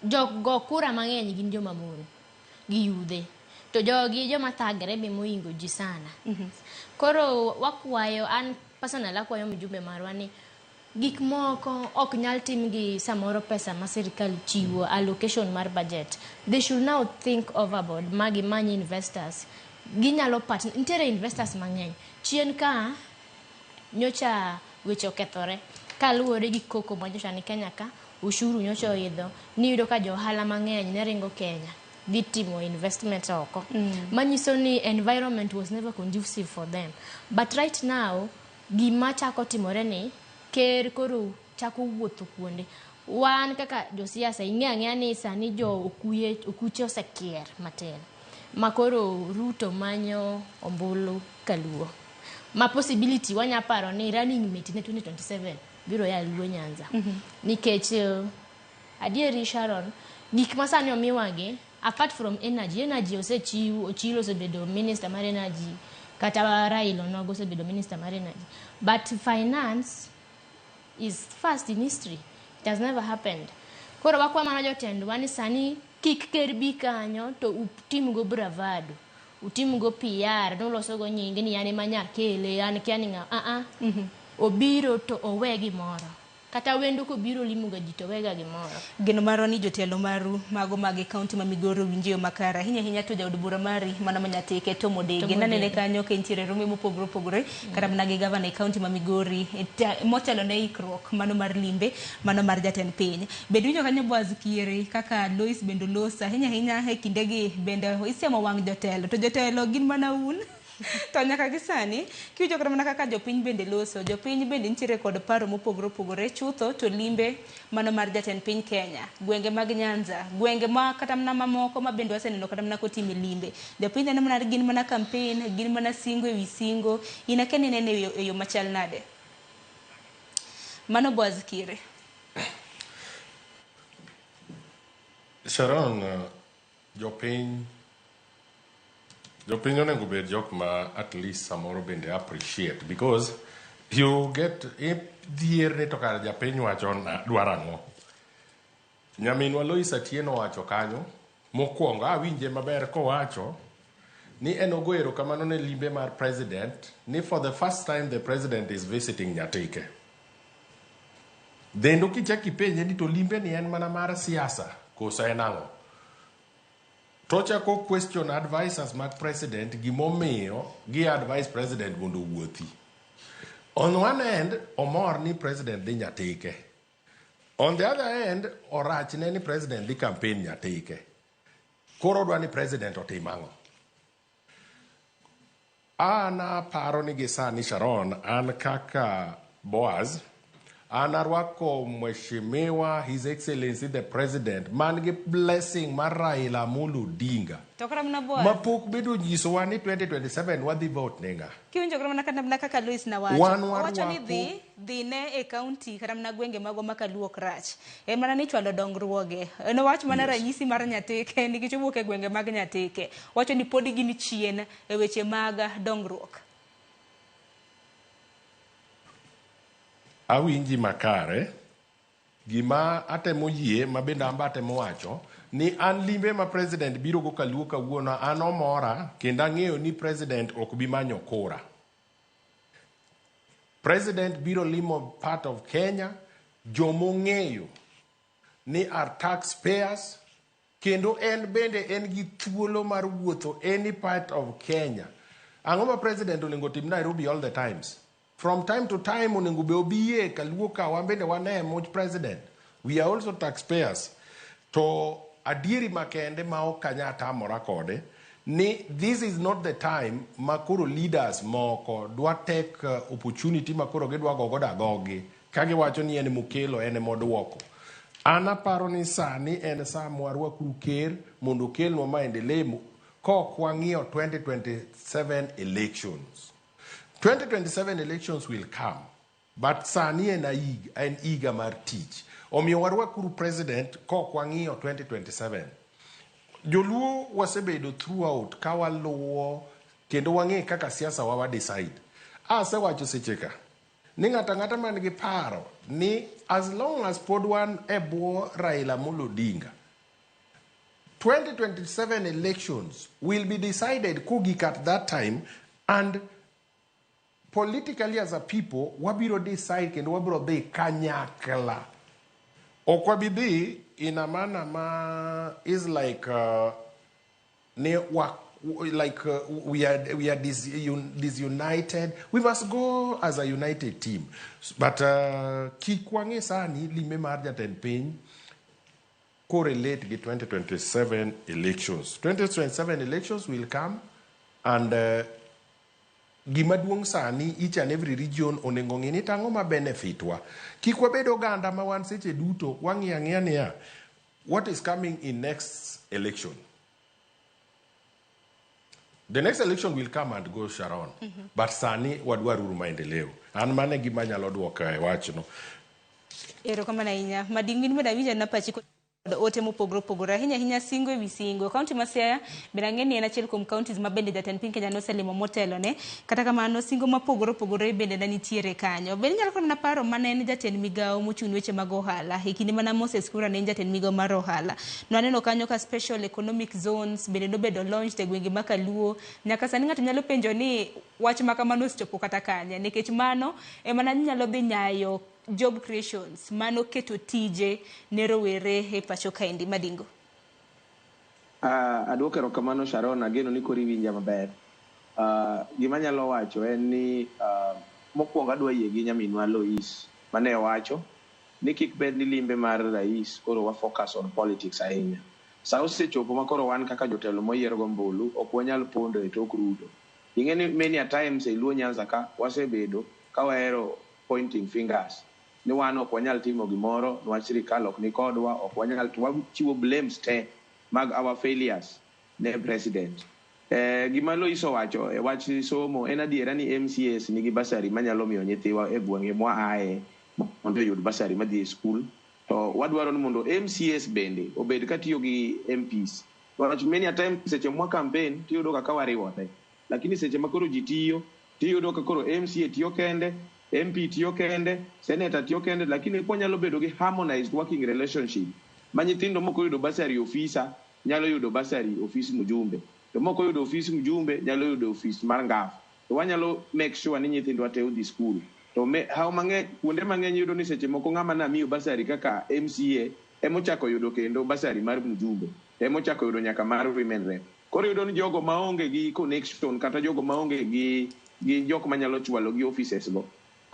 Speaker 9: jogo kura mang'eny gin joma mon gi yudhe to jogi joma thagre be moingo ji sana. Koro wakwayo, an personal akwayo mjumbe marwa ni gik moko ok nyal tim gi samoro pesa ma sirikal chiwo allocation mar budget. They should now think overboard magi manyi investors ginyalo partner. Nitiere investors mang'eny chien ka nyocha weche okethore kaluwore gi koko manyocha ni Kenya ka ushuru nyocha oidho ni yudo ka johala mang'eny ne ringo Kenya dhi timo investment oko manyiso ni environment was never conducive for them. But right now gima chako timore ni ker koro chako wuotho kuonde. Wan kaka josiasa ing'e ni sani jo okuche osekier matin makoro Ruto manyo ombulu kaluo ma possibility wanya paro ni running mate ne 2027 biro ya Luo Nyanza nikech adieri Sharon gik masani omiwagi apart from energy osechiwo Ochilo osebedo minister mar energy kata Raila Onogo osebedo minister mar energy, but finance is first in history. It has never happened. Koro wakwa mana jotendwa ni sani kik ker bi kanyo to utim go bravado, utim go PR, no loso go nyinge ni yani manya kele yani kiani nga obiro to owe gimoro kata wendo ko biro limo ga jito wega gimoro.
Speaker 1: Geno maro ni jotelo maru mago mage county ma Migoro winjio makara hinya to jaod bura mari mana manyatike to modege nanene kanyo ke ntiere rome mopogore kata mnage governor county ma Migori motelo ne ikrok mano mar limbe mano mar jatend piny bedo winjo kanyo Boaz Kieri kaka Lois bendo losa hinya e kindegi bende isiemo wang jotelo to jotelo gin mana un to nyaka gisani kiwinjo kata mana kaka jopiny bende loso jopiny bende nitiere kod paro mopogore chutho to limbe mano mar jatend piny Kenya gwenge mag Nyanza gwenge ma kata mana mamoko ma bende waseneno kata mana kotime limbe jopiny neno mana gin mana campaign gin mana singo ewi singo inakeni nene e yo machal nade mano Boaz Kieri.
Speaker 10: Sharon, jopiny onego bed jok ma at least samoro bende appreciate because you get dhier ni to kar japiny wacho dwaro ang'o. Nyaminwa Lois Atieno wacho kanyo mokwongo awinje maber kowacho ni en ogo erokamano ne limbe mar president ni for the first time the president is visiting Nyatike. Dhendo kichaki penje ni to limbe ni en mana mar siasa koso en ang'o. Tochako question advisors mag president gimomiyo gi advice president mondo wuothi. On one end, omor ni president dhi Nyatike. On the other end, orachne ni president dhi campaign Nyatike. Koro odwa ni president otim ang'o. An aparo ni gi sani Sharon, an kaka Boaz, an arwako Mheshimiwa His Excellency the President man gi blessing mar Raila Amolo Odinga.
Speaker 1: To kara mna Boaz.
Speaker 10: Mapok bedo nyisowa ni 2027 wadhi vote nenga.
Speaker 1: Kiwinjo kara mna kaka Luis na wacho. Wacho ni dhi ne e county kara mna gwenge mago makaluok rach. E mana ni chwalo dongruoge. No wach mana ranyisi mar Nyatike ni gichobuok e gwenge mag Nyatike. Wacho ni podi gini chien e weche mag dongruok.
Speaker 10: Awinji makare, gima atemo yie ma bende amba atemo wacho ni an limbe ma president biro go kaluo kawuono an omora kendo ang'eyo ni president ok bi manyo kura. President biro limo part of Kenya, jomong'eyo ni are taxpayers, kendo en bende en gi thuolo mar wuotho any part of Kenya. Ang'o ma president onego tim Nairobi all the times? From time to time onego be obiye kaluo ka wan bende wane much president. We are also taxpayers. To adieri makende ma okanya tamora kode ni this is not the time makoro leaders moko dwa take opportunity makoro gidwa gogo dagogi kagi wacho ni en mukelo en modwoko. Ana paro ni sani en sa mwarwa ker mondo kelno maendeleo ko kwang'io 2027 elections. 2027 elections will come, but sani en iga mar tich. Omiyo warwakuru president ko kwang'io 2027. Joluo wasebedo throughout ka waluwo kendo wang'e kaka siasa wa decide. Asewacho secheka ni ng'ata man gi paro ni as long as pod wan e bwo Raila Amolo Odinga, 2027 elections will be decided kugik at that time, and politically as a people wabiro decide kendo wabiro dhi kanyakla. Ok wabidhi in a manner ma is like we are disunited. We must go as a united team. But kik wang'e sani lime mar jatend piny correlate with 2027 elections. 2027 elections will come, and gima duong' sani each and every region onengo ng'e ni tang'o ma benefit wa. Kik wabed oganda ma wan seche duto wang'e ang'ea niya what is coming in next election. The next election will come and go, Sharon. But sani wadwaruru maendeleo. An mane gima nyalo duoko e wachno.
Speaker 1: Erokamano ahinya. Mading'ini bende awinjo na pachi ote mopogore opogore ahinya singo ewi singo. Kaunti ma Siaya bende ang'e ni en achiel kuom counties ma bende jatend piny Kenya noselimo motelo ne. Kata kamano singo mopogore opogore bende ne nitiere kanyo. Bende nyalo kona paro mane en jatend migawo mochung' weche mag ohala. E kinde mana Moses Kuria ne en jatend migawo mar ohala. No aneno kanyo ka special economic zones bende nobedo launched e gwenge ma Kaluo. Nyaka sani ng'ato nyalo penjo ni wach ma kamano osechopo kata kanye, nikech mano ema nyalo dhi nyayo job creations mano keto tije ne rowere e pacho kaendi. Madingo.
Speaker 11: Adwoko erokamano Sharon, ageno ni kori winja maber. Gima nyalo wacho en ni mokwongo adwa yie gi nyaminwa Lois mane wacho ni kik bed ni limbe mar rais koro wa focus on politics ahinya. Sa osechopo ma koro wan kaka jotelo moyier go mbulu ok wanyal pondo e tok Ruto. Ing'e ni many a times e Luo Nyanza ka wasebedo ka wahero pointing fingers. Ni wan ok wanyal timo gimoro, niwach sirikal ok ni kodwa, ok wanyal wachiwo blames te mag our failures ne president. Gima Lois owacho e wach somo en adiera ni MCAs nigi basari manyalo miyo nyithiwa e gwenge moaye mondo oyud basari madhi e skul. To wadwaro ni mondo MCAs bende obed katiyo gi MPs. Niwach many a time seche mwa campaign tiyudo kaka wariwore, lakini seche ma koro ji tiyo tiyudo ka koro MCA tiyo kende, MP tiyo kende, Senator tiyo kende, lakini kwa nyalo bedo gi harmonized working relationship. Manyithindo moko yudo basari ofisa nyalo yudo basari ofisi mjumbe. To moko yudo ofisi mjumbe nyalo yudo ofisi mar ngaf. To wanyalo make sure ni nyithindo ate udhi school. To how kuonde mang'eny yudo ni seche moko ng'ama na miyo basari kaka MCA emochako yudo kendo basari mar mjumbe. Emochako yudo nyaka mar women rep. Koro yudo ni jogo maonge gi connection kata jogo maonge gi jok manyalo chwalo gi offices go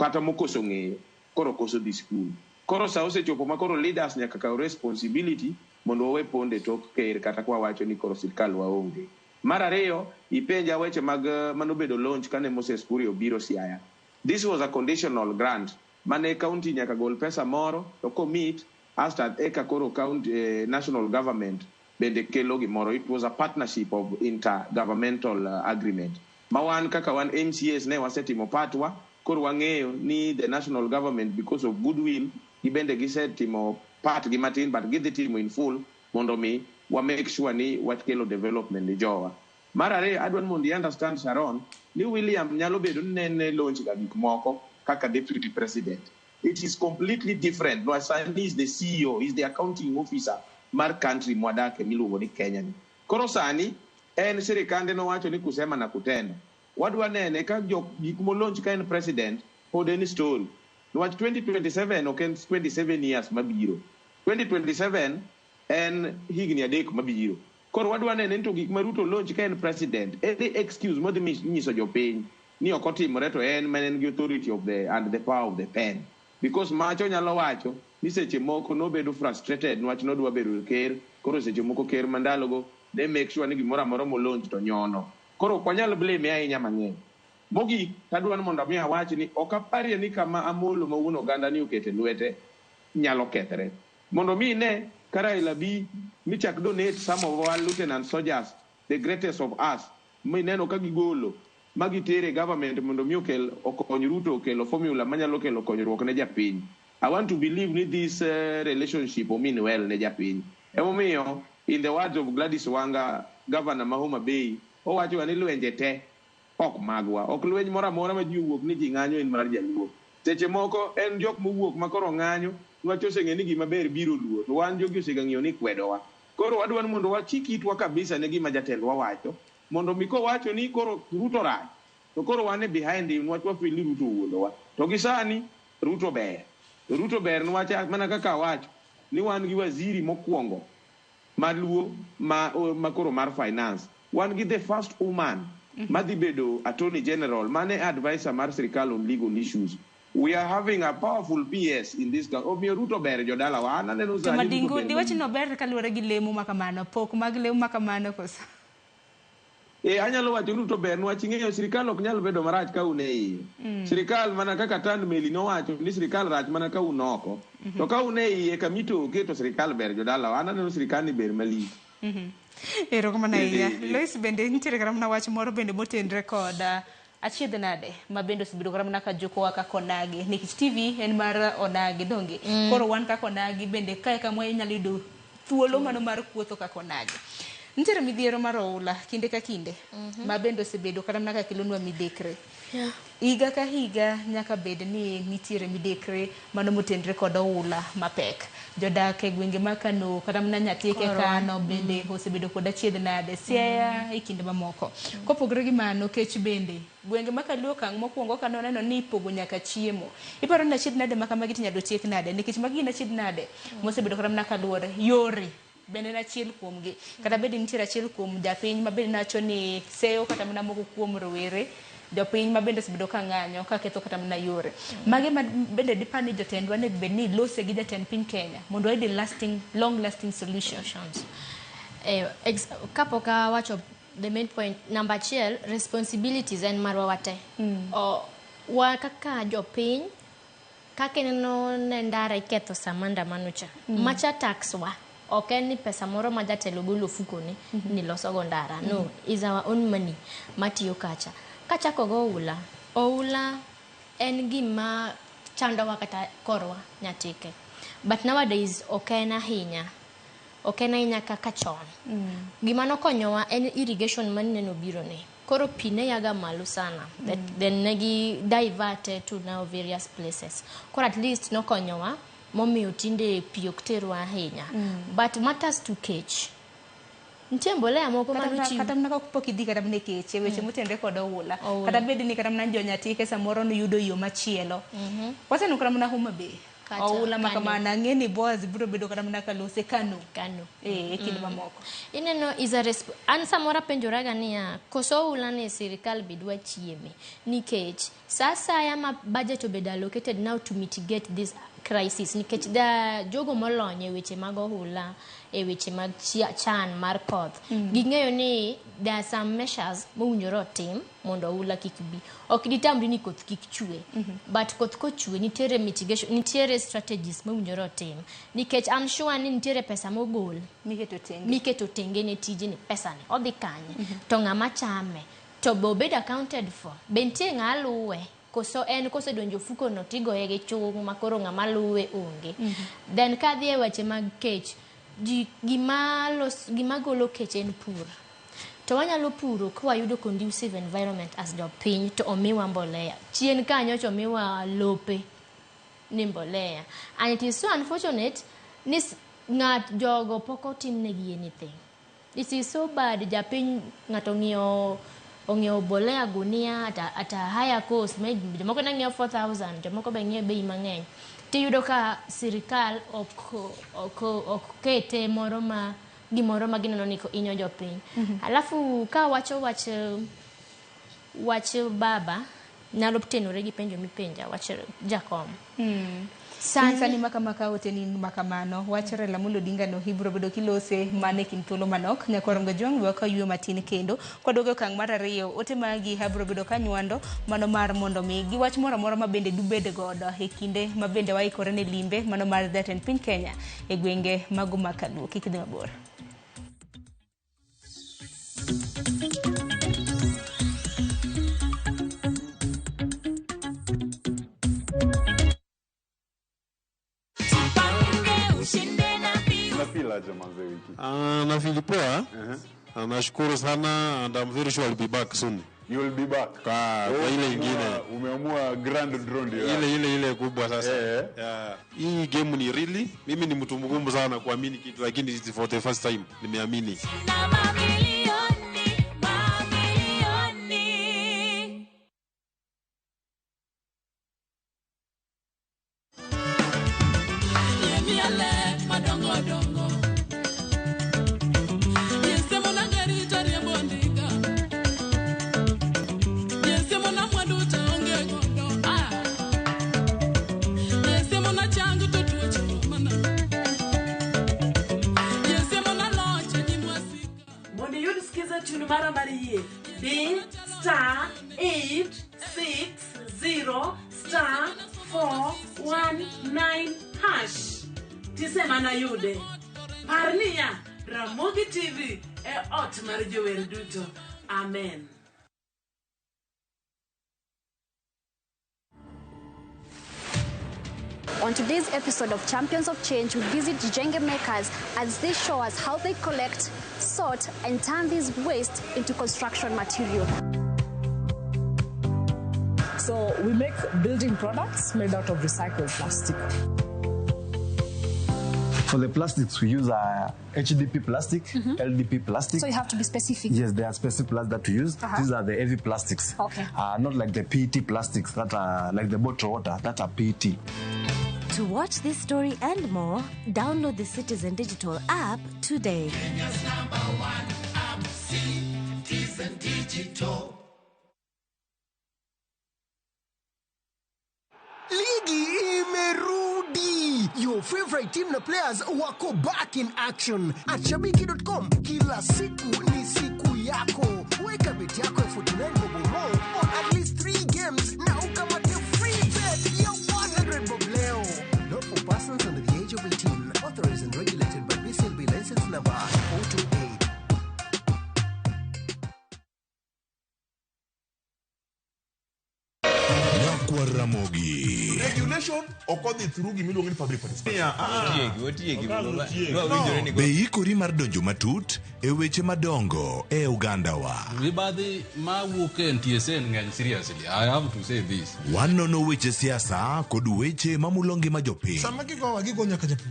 Speaker 11: kata mokoso ng'eyo koro koso dhi skul. Koro sa osechopo ma koro leaders nyaka kaw responsibility mondo wawe ponde tok ker kata kwa wacho ni koro sirkal waonge. Mar ariyo, ipenja weche mag manobedo launch kane Moses Kuria obiro Siaya. This was a conditional grant. Mane county nyaka gol pesa moro to commit after eka koro county national government bende kelo gimoro. It was a partnership of intergovernmental agreement. Mawan kaka wan MCAs ne wasetimo patwa koro wang'eyo ni the national government because of goodwill gibende gisetimo part gi matin but gidhi timo in full mondo mi wa make sure ni watkelo development ni jowa. Mar ariyo adwan mondo i understand Sharon ni William nyalo bedo ni ne launch ga gik moko kaka deputy president. It is completely different. Sani is the CEO, is the accounting officer mar country mwadake miluongo ni Kenya ni. Koro sani en sirikande no wacho ni kusema na kutenda. Wadwa nene ka gik mo launch ka en president pod en story. Nwach 2027 ok en 27 years mabiro. 2027 en higni adek mabiro. Koro wadwa nene to gik ma Ruto launch ka en president. Any excuse modhi nyiso jopiny ni ok otimore to en manen gi authority of the and the power of the pen. Because macho nyalo wacho ni seche moko nobedo frustrated nwach nodwa bedo ker. Koro seche moko ker mandalogo they make sure ni gimoro amora mo launch to nyono. Koro ok wanyal blame ahinya mang'eny. Mogik tadwa ni mondo mi awach ni ok aparie ni kama Amolo mawuono oganda ni okete lwete nyalo kethre. Mondo mi ne Raila bi michak donate some of our lieutenant soldiers, the greatest of us, mineno ka gigolo magitere government mondo mi okony Ruto okelo formula manyalo kelo konyruok ne japiny. I want to believe ni this relationship will mean well ne japiny. Emomiyo in the words of Gladys Wanga, Governor Mahoma Bay, owacho ni lwenje te ok magwa, ok lweny moro amora ma ji wuok ni ji ng'anyo en mar jaluo. Seche moko en jok mowuok ma koro ng'anyo nwach oseng'e ni gima ber biro luo to wan jogi osegang'iyo ni kwedowa. Koro wadwa mondo wachik itwa kabisa ne gima jatendwa wacho mondo mi kowacho ni koro Ruto rach to koro wan e behind him nwach wafil ni Ruto wuondowa. To gi sani Ruto ber. Ruto ber nwach mana kaka wacho ni wan gi waziri mokwongo maluo ma koro mar finance. Wan gi the first woman madhi bedo attorney general mane advisor mar sirkal on legal issues. We are having a powerful PS in this country. Omiyo Ruto ber jodala wa aneno
Speaker 1: za Madingu diwachi no ber kaluwore gi lemo makamano pok mag lemo makamano kosa.
Speaker 11: Anyalo wacho Ruto ber nwach ing'eyo sirkal ok nyal bedo marach ka une iye. Sirkal mana kaka Tan Meli nowacho ni sirkal rach mana ka un oko. To ka une iye kamito keto sirkal ber jodala wa aneno sirkal ni ber malich.
Speaker 1: Erokamano ahinya. Lois bende nitiere kata mana wach moro bende motenre kod achiedh nade ma bende osebedo kata mana ka jokowa kaka Onagi nikech TV en mar Onagi donge. Koro wan kaka Onagi bende kae kama inyalo yudo thuolo mano mar kuotho kaka Onagi. Nitiere midhiero mar oula kinde ka kinde ma bende osebedo kata mana ka kelonwa midekre. Higa ka higa nyaka bed ni nitiere midekre mano motenre kod oula mapek. Jodak e gwenge ma Kano kata mana Nyatike Kano bende osebedo kod achiedh nade Siaya e kinde mamoko. Kopogore gi mano kech bende gwenge ma Kaluo kang' mokwongo Kano neno ni ipogo nyaka chiemo. Iparo ni achiedh nade ma kamagi tinyalo tiek nade nikech magi gin achiedh nade mosebedo kata mana kaluwore yore bende na achiel kuomgi kata bed nitiere achiel kuom japiny ma bende nacho ni seyo kata mana moko kuom rowere jopiny ma bende osebedo ka ng'anyo ka ketho kata mana yore mage ma bende dipani jotendwa ne bed ni lose gi jatend piny Kenya mondo oyud long lasting solutions.
Speaker 9: Kapok awacho the main point number achiel responsibilities en marwa wate. Wa kaka jopiny kaka neno ne ndara iketho samanda manucha macha tax wa ok ni pesa moro ma jatelo golo fukoni ni loso go ndara no is our own money matiyo kacha kachako go oula en gima chandowa kata korwa Nyatike but nowadays ok en ahinya kaka chon. Gima nokonyowa en irrigation maneno biro ne koro pi ne yaga malo sana then negi divert to now various places koro at least nokonyowa momiyo tinde pi ok terwa ahinya but matters to kech nitie mbolea moko manuchi
Speaker 1: kata mna pok idhi kata mne keche weche motenre kod oula kata bed ni kata mna jo Nyatike samoro no yudo yo machielo waseneno kata mna Homa Bay Oula makamana ngeni Boaz biro bedo kada manaka lose Kanu. Kinde mamoko.
Speaker 9: Ineno is a an samora penjoraga niya koso oula ne sirikal bidwa chieme nikech sasa ya ma budget obed allocated now to mitigate this crisis nikech da jogo molonye weche mag oula e weche mag chan mar koth ging'eyo ni there are some measures mowinjore tim mondo oula kik bi ok ditamri ni koth kik chue but koth kochue nitiere mitigation nitiere strategies mowinjore tim nikech I'm sure ni nitiere pesa mogol miketo tenge ne tije ni pesa ni odhi kanye to ng'ama chame to bobed accounted for bentie ng'aluwe koso donjo fuko no tigoye gi chung makoro ng'ama luwe onge then kadhi e weche mag kech gima golo kech en pur to wanyalo puro kwa yudo conducive environment as jopiny to omiwa mbolea chien kanyo to omiwa lope ni mbolea and it is so unfortunate nis ngat jogo poko timnegi anything. This is so bad. Japiny ngato ong'iewo bolea gunia at a higher cost, jomoko na ng'iewo 4,000, jomoko be ng'iewo bei mang'eny. Tiyudo ka sirikal ok kete gimoro ma gineno ni inyo jopiny. Alafu ka wach baba nyalo tenore gi penjo mipenja wach jakom.
Speaker 1: Sani makamaka oteni makamano wachore la mulo dinga no hibro bedo kilose mane kintolo manok nyakorongo jong waka yuo matin kendo kodogo kang mar ariyo ote magi habro bedo kanywando mano mar mondo mi gi wach moro moro mabende dubede godo e kinde mabende waikore ne limbe mano mar Jatend Piny Kenya e gwenge mago makalu kikidhi mabor.
Speaker 5: Na Filipoa, nashukuru sana and I'm very sure I'll be back soon.
Speaker 6: You'll be back.
Speaker 5: Kwa ile ingine.
Speaker 6: Umeamua grand drone ndio.
Speaker 5: Ile kubwa sasa. Hii game ni really, mimi ni mtu mgumu sana kuamini kitu lakini it's for the first time nimeamini.
Speaker 23: Parnia Ramogi TV e ot mar jower duto. Amen.
Speaker 24: On today's episode of Champions of Change, we visit Jijenge makers as they show us how they collect, sort, and turn this waste into construction material.
Speaker 25: So we make building products made out of recycled plastic.
Speaker 26: For the plastics, we use HDP plastic, LDP plastic.
Speaker 24: So you have to be specific.
Speaker 26: Yes, there are specific plastics that we use. These are the heavy plastics.
Speaker 24: Okay.
Speaker 26: Not like the PET plastics that are like the bottled water, that are PET.
Speaker 27: To watch this story and more, download the Citizen Digital app today.
Speaker 13: Kenya's #1 app, Citizen Digital.
Speaker 16: Ligi imerudi. Your favorite team na players wako back in action. At shabiki.com, kila siku ni siku yako. Weka beti yako ya 49 bob more on at least 3 games na ukamate free bet ya 100 bob leo. Not for persons under the age of 18. Authorized and regulated by BCLB license number 028.
Speaker 17: Ramogi.
Speaker 6: Regulation occurred through Gimilu public participation.
Speaker 17: Be ikori mar donjo matut e weche madongo e Uganda wa.
Speaker 28: Mibadhi ma wuok e TSN ng'eny seriously. I have to say this.
Speaker 17: Wanono weche siasa kod weche mamulongi ma jopiny.
Speaker 12: Sama gigo nyaka japur.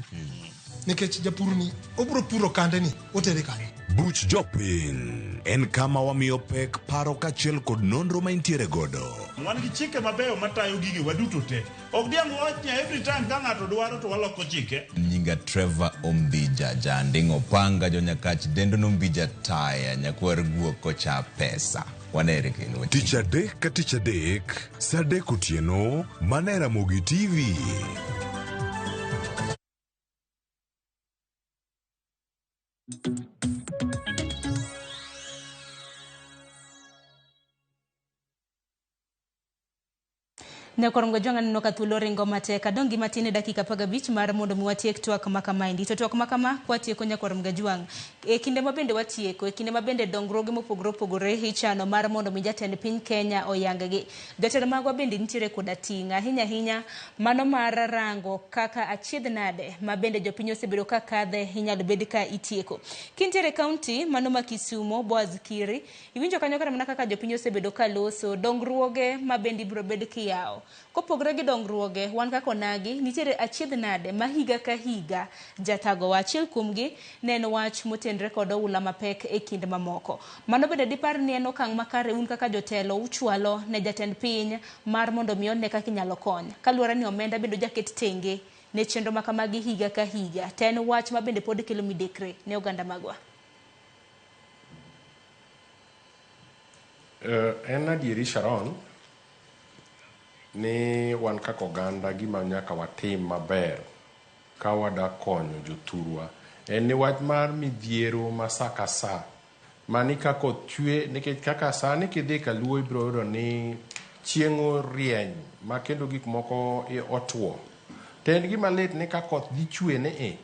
Speaker 12: Nikech japur ni obro puro kande ni otere kanye.
Speaker 17: Buch jopiny en kama wamiyo pek paro kachiel kod nonro ma intiere godo.
Speaker 6: Wan gi chike mabeyo matayo gige waduto te. Ok diang watch every time ka ng'ato dwaro to waloko chike.
Speaker 2: Nyinga Trevor Ombija jandingo panga jonyakach dendo nombija taya nyakwar guok kocha pesa. Wanere kendo.
Speaker 17: Tich adek ka tich adek, sa adek otieno, Manera Mogi TV.
Speaker 1: Ne korom gajwanga nino kathulo ringo mateka dongi matine dakika 15 mar mondo miwatiek twak makamaindi to twak makama kwatieko nyakorom gajwang kinde mabende watieko kinde mabende dongruoge mopogore opogore hichano mar mondo mi jatend piny Kenya oyanggi jotelo magwa bende nitiere koda tinga hinya mano mar rango kaka achiedh nade mabende jopiny osebedo ka kadhe hinyalo bed ka itieko kintiere county mano ma Kisumo Boaz Kiri iwinjo kanyo kata mana kaka jopiny osebedo ka loso dongruoge mabende biro bed kiyao kopogre gi dongruoge wan kako nagi nitiere achiedh nade ma higa ka higa jatago achiel kuomgi neno wach motenre kod oula mapek e kind mamoko mano bende dipar ni en okang' makare un kaka jotelo uchwalo ne jatend piny mar mondo mi one kaka inyalo kony kaluwore ni omenda bende jaket tenge ne chenro makamagi higa ka higa ten wach ma bende pod kelo midekre ne oganda magwa.
Speaker 10: En adieri Sharon ni wan kaka oganda gima nyaka watim maber ka wada konyo jothurwa en ni wach mar midhiero ma sa ka sa mani kako chwe nikech kaka sani kidhi Kaluo ibiro yudo ni chieng'o rieny ma kendo gik moko otwo to en gima lit ni ka koth dhi chwe ni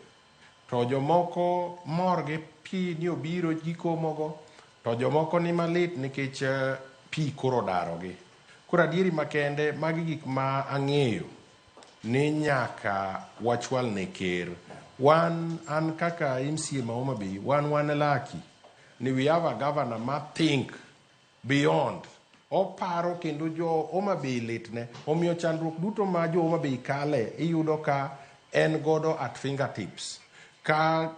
Speaker 10: to jomoko mor gi pi ni obiro gikomogo to jomoko ni malit nikech pi koro darogi. Koro adieri makende magi gik ma ang'eyo ni nyaka wachwal ne ker an kaka MCA ma Homa Bay wan lucky ni we have a governor ma think beyond oparo kendo jo Homa Bay litne omiyo chandruok duto ma jo Homa Bay kale iyudo ka en godo at fingertips ka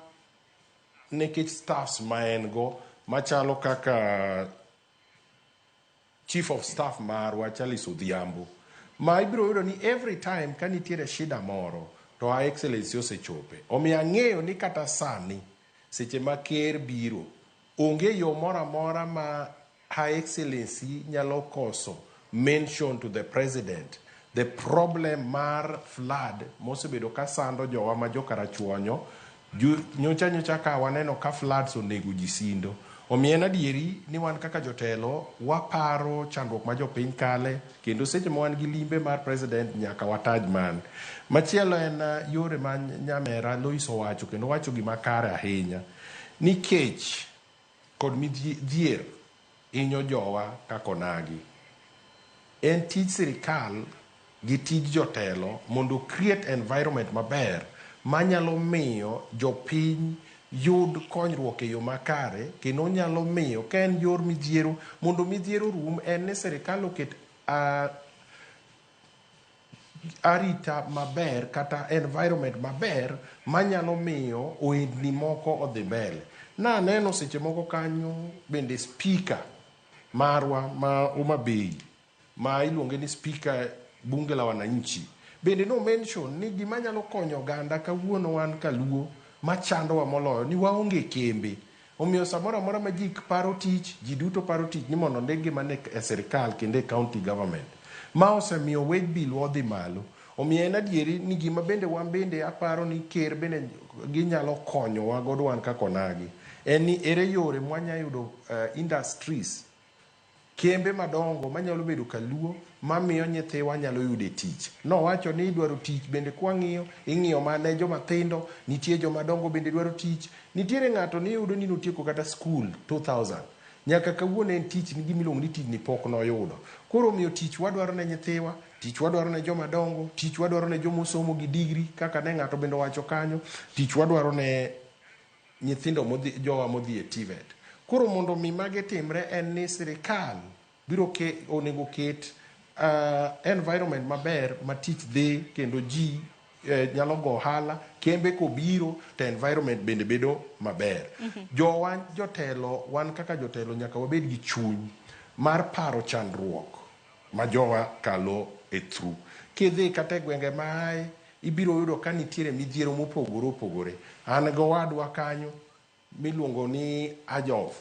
Speaker 10: nikech staffs ma en go machalo kaka Chief of Staff marwa Charles Odhiambo ma ibiro yudo ni every time ka nitiere shida moro to Her Excellency osechope omiyo ang'eyo ni kata sani seche ma ker biro onge yo moro amora ma Her Excellency nyalo koso mention to the president the problem mar flood mosebedo ka sando jowa ma jokarachuonyo nyocha ka waneno ka floods onego ji sindo omiyo en adieri ni wan kaka jotelo waparo chandruok ma jopiny kale kendo seche ma wan gi limbe mar president nyaka wataj man machielo en yore ma nyamera Lois owacho kendo wacho gima kare ahinya nikech kod midhier inyo jowa kako nagi en tij sirikal gi tij jotelo mondo create environment maber manyalo miyo jopiny yud konyruok e yo makare kendo nyalo miyo ka en yor midhiero mondo midhiero rum en ni sirikal oket arita maber kata environment maber manyalo miyo ohendni moko odhi mbele na neno seche moko kanyo bende speaker marwa ma Homa Bay ma iluonge ni speaker bunge la wananchi bende no mention ni gima nyalo konyo oganda kawuono wan Kaluo machandowa moloyo ni waonge kembe omiyo samoro amora ma ji paro tich ji duto paro tich ni mondo ndik gima ne e sirikal kendo e county government ma osemiyo wage bill odhi malo omiyo en adieri ni gima bende wan bende aparo ni ker bende ginyalo konyowa godo wan kaka onagi en ni ere yore mwanya yudo industries kembe madongo manyalo bedo Kaluo mamiyo nyithiwa nyalo yude tich nowacho ni idwaro tich bende ing'iyo mane joma thindo nitie joma dongo bende dwaro tich nitiere ng'ato ni yudo ni notieko kata school 2000 nyaka kawuono en tich ni gimiluongo ni tich ni pok noyudo koro miyo tich wadwaro ne nyithiwa tich wadwaro ne joma dongo tich wadwaro ne joma osomo gi degree kaka ne ng'ato bende wacho kanyo tich wadwaro ne nyithindo jowa modhi e TVET koro mondo mi mage timre en ni sirikal biro onego ket environment maber ma tich dhi kendo ji nyalo go ohala kembe kobiro to environment bende bedo maber jowa jotelo wan kaka jotelo nyaka wabed gi chuny mar paro chandruok ma jowa kalo e through. Kidhi kata e gwenge mae ibiro yudo ka nitiere midhiero mopogore opogore. An go wadwa kanyo miluongo ni Ajov,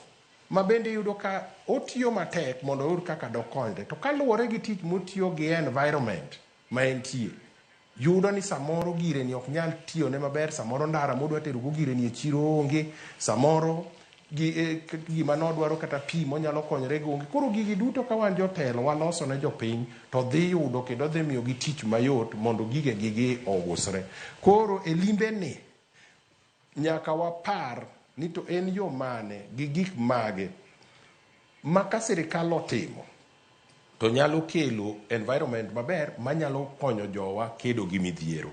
Speaker 10: ma bende yudo ka otiyo matek mondo oyud kaka dokonyre, to kaluwore gi tich motiyo gi environment ma entie, yudo ni samoro gire ni ok nyal tiyo ne maber, samoro ndara modwa tero go gire ni e chiro onge, samoro gima nodwaro kata pi monyalo konyre go onge. Koro gigi duto ka wan jotelo waloso ne jopiny to dhi yudo kendo dhi miyo gi tich mayot mondo gigi ousre. Koro e limbe ni nyaka wapar ni to en yo mane gi gik mage ma ka sirikal otimo to nyalo kelo environment maber manyalo konyo jowa kedo gi midhiero.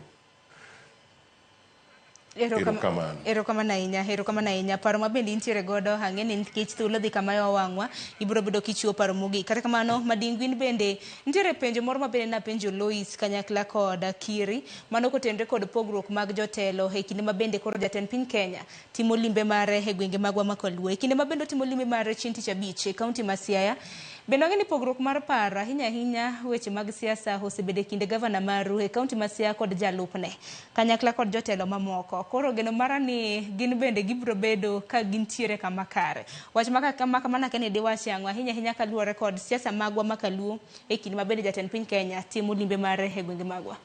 Speaker 1: Erokamano ahinya. Paro ma bende intiere godo ang'e ni nikech thuolo dhi kama wang'wa ibiro bedo kichiwo paro mogik. Kata kamano Madingwin bende nitiere penjo moro ma bende napenjo Lois kanyakla kod Kiri mano kotenre kod pogruok mag jotelo e kinde ma bende koro jatend piny Kenya timo limbe mare e gwenge magwa ma Kaluo, e kinde ma bende timo limbe mare chieng' tich abich e kaunti ma Siaya. Bende ang'e ni pogruok mar paro ahinya weche mag siasa osebedo e kinde gavana maru e kaunti ma Siaya kod jalupne kanyakla kod jotelo mamoko. Koro geno mara ni gin bende gibiro bedo ka gintiere kama kare. Wach kama kamana kene diwach ang'o ahinya kaluwore kod siasa magwa ma Kaluo e kinde ma bende jatend piny Kenya timo limbe mare e gwenge magwa.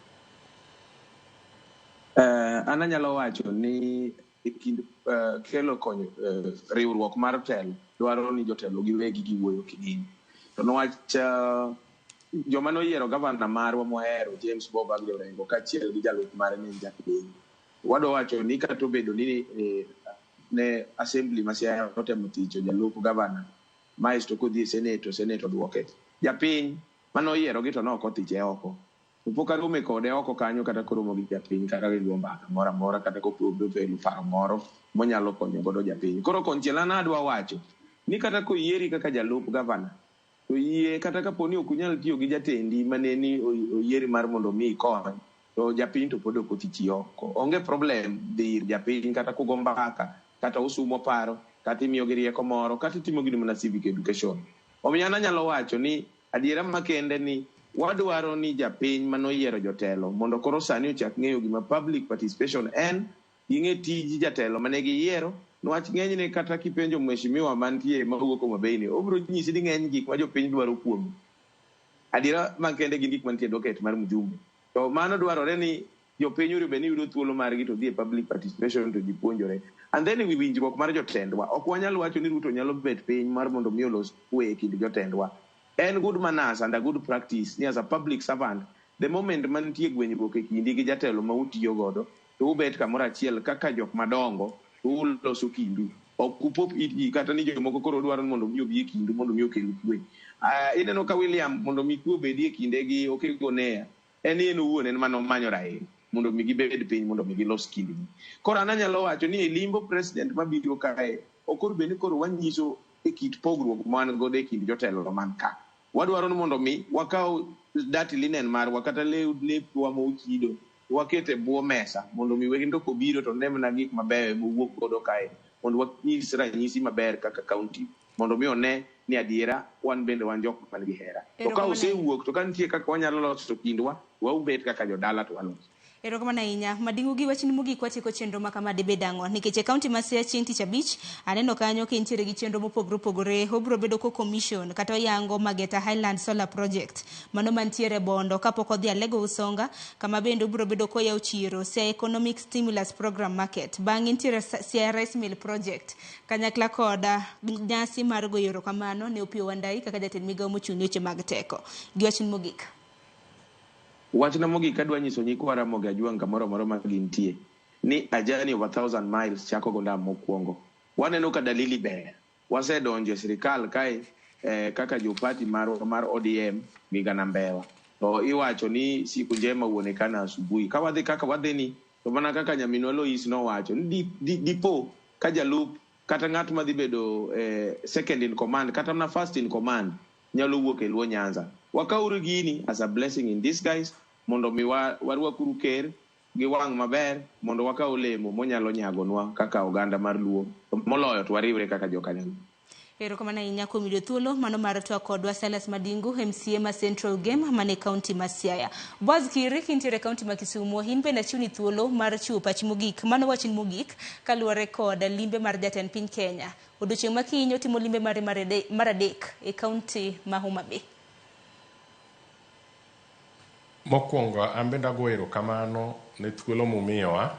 Speaker 11: An anyalo wacho ni e kind kelo konyo riwruok mar telo dwaro ni jotelo giwegi giwuoyo kidini. To nowach joma noyiero gavana marwa mohero James Bob Orengo kaachiel gi jalup mare ni jatelo. Wado wacho ni kata obedo ni ne assembly ma Siaya notemo thicho jalup gavana maisto kodhi seneto duoke. Japiny manoyiero gi to nok othiche oko. Pok arume kode oko kanyo kata koromo gi japiny kata gi mbaka moro amora kata kopogore pelo paro moro monyalo konyo godo japiny. Koro konchiel an adwa wacho ni kata koyieri kaka jalup gavana to yie kata kaponi ok unyal tiyo gi jatendi maneni oyieri mar mondo mi ikony to japiny to pod ok othichi oko. Onge problem dhi japiny kata kugo mbaka kata usumo paro kata imiyo gi rieko moro kata itimo gino mana civic education. Omiyo an anyalo wacho ni adiera makende ni wadwaro ni japiny manoyiero jotelo mondo koro sani ochak ng'eyo gima public participation en, ging'e tiji jatelo mane giyiero. Nwach ng'enyne kata kipenjo mheshimiwa mantie mawuok Homabay ni obiro nyisi ni ng'eny gik ma jopiny dwaro kuom adiera makende gin gik mantie docket mar mjumbe. To mano dwarore ni jopiny oribe ni yudo thuolo margi to dhi e public participation to jipuonjore. And then wi winjruok mar jotendwa ok wanyal wacho ni Ruto nyalo bet piny mar mondo mi olos kwe e kind jotendwa. En good manners and a good practice ni as a public servant the moment mantie gwenyruok e kindi gi jatelo ma utiyo godo to ubet kamoro achiel kaka jok madongo uloso kindu. Ok upop itgi kata ni jomoko koro dwaro mondo mi obi e kindu mondo mi okel kwe. Ineno ka William mondo mi kwe obedie e kinde gi Okegonea en owuon en manomanyo Raila mondo mi gibed piny mondo mi gilos kindi. Koro an anyalo wacho ni e limbo president mabiro kae ok obe ni koro wanyiso e kit pogruok man godo e kind jotelo man ka. Wadwaro ni mondo mi wakaw dirty linen marwa kata lepwa mochido wakete bwo mesa mondo mi wendo kobiro to nemna gik mabeyo mowuok godo kae mondo wanyis ranyisi maber kaka kaunti mondo mi one ni adiera wan bende wan jok man gi hera. To ka osewuok to ka nitie kaka wanyalo loso kindwa waubet kaka jodala to waloso.
Speaker 1: Erokamano ahinya. Madingu gi wachni mogik watieko chenro ma kama debe dang'o nikech e kaunti ma Siaya chieng' tich abich aneno kanyo ka intiere gi chenro mopogore opogore. Obiro bedo ko commission kata oyango Mageta Highland Solar Project mano mantiere Bondo kapok odhi Alego Usonga, kama bende obiro bedo ko yaw chiro Siaya Economic Stimulus Program Market. Bang'e intiere Siaya Rice Mill Project kanyakla koda nyasi mar goyo erokamano ne Opiyo Wandayi kaka jatend migawo mochung' weche mag teko. Gi wachni mogik.
Speaker 11: Wachna mogik adwa nyiso nyikwa Ramogi Ajwang' kamoro amora ma gintie ni a journey of 1,000 miles chako go ndam mokwongo. Waneno ka dalili ber. Wasedonjo e sirikal kae kaka jopati mar ODM Migana Mbewa. To iwacho ni siku njema uonekana asubuhi. Ka wadhi kaka wadhi ni to mana kaka nyaminwa Lois nowacho ni dipo ka jalup kata ng'at madhi bedo second in command kata na first in command nyalo wuok e Luo Nyanza. Wakauru gini as a blessing in disguise mondo mi warwakuru ker gi wang' maber mondo wakaw olemo monyalo nyagonwa kaka oganda mar Luo moloyo to wariwre kaka jokanyanam.
Speaker 1: Erokamano ahinya kuom yudo thuolo mano mar twak kodwa Silas Madingu MCA ma Central Game mane kaunti ma Siaya. Boaz Kiri kintiere kaunti ma Kisumu in bende chiwni thuolo mar chiwo pachi mogik mano wachin mogik kaluwore kod limbe mar jatend piny Kenya. Odiochieng' ma kiny otimo limbe mare mar adek e kaunti ma Homa Bay.
Speaker 10: Mokwongo an bende ago erokamano ne thuolo mumiyowa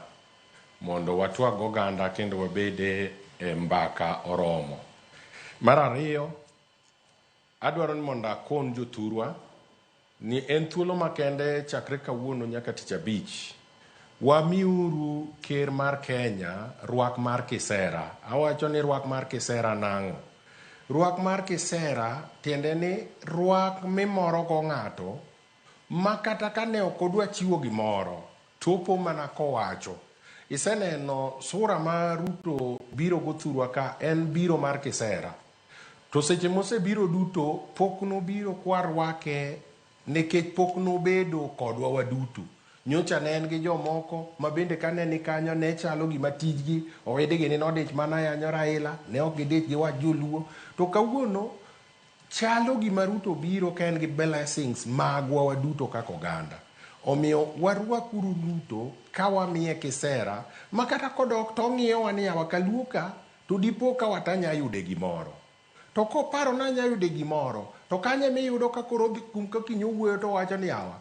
Speaker 10: mondo watwag oganda kendo wabede e mbaka oromo. Mar ariyo, adwaro ni mondo akon jothurwa ni en thuolo makende chakre kawuono nyaka tich abich. Wamiuru ker mar Kenya rwak mar kisera. Awacho ni rwak mar kisera nang'o. Rwak mar kisera tiende ni rwak mimoro go ng'ato ma kata kane ok odwa chiwo gimoro topo mana kowacho. Iseneno sura ma Ruto biro go thurwa ka en biro mar kisera. To seche mosebiro duto pok nobiro kwarwake nikech pok nobedo kodwa waduto. Nyocha ne en gi jomoko ma bende kane ni kanyo ne chalo gima tijgi owedegi ni nodich mana yanyo Raila, ne ok gidich gi wach joluo. To kawuono chalo gima Ruto biro ka en gi blessings magwa waduto kaka oganda. Omiyo warwakuru Ruto ka wamiye kisera ma kata kodok to ng'iyowa ni yawa kaluoka to dipo ka watanya yude gimoro. To koparo na nya yude gimoro to kanye miyudo ka koro kum ka kinyo wuoyo to wacho ni yawa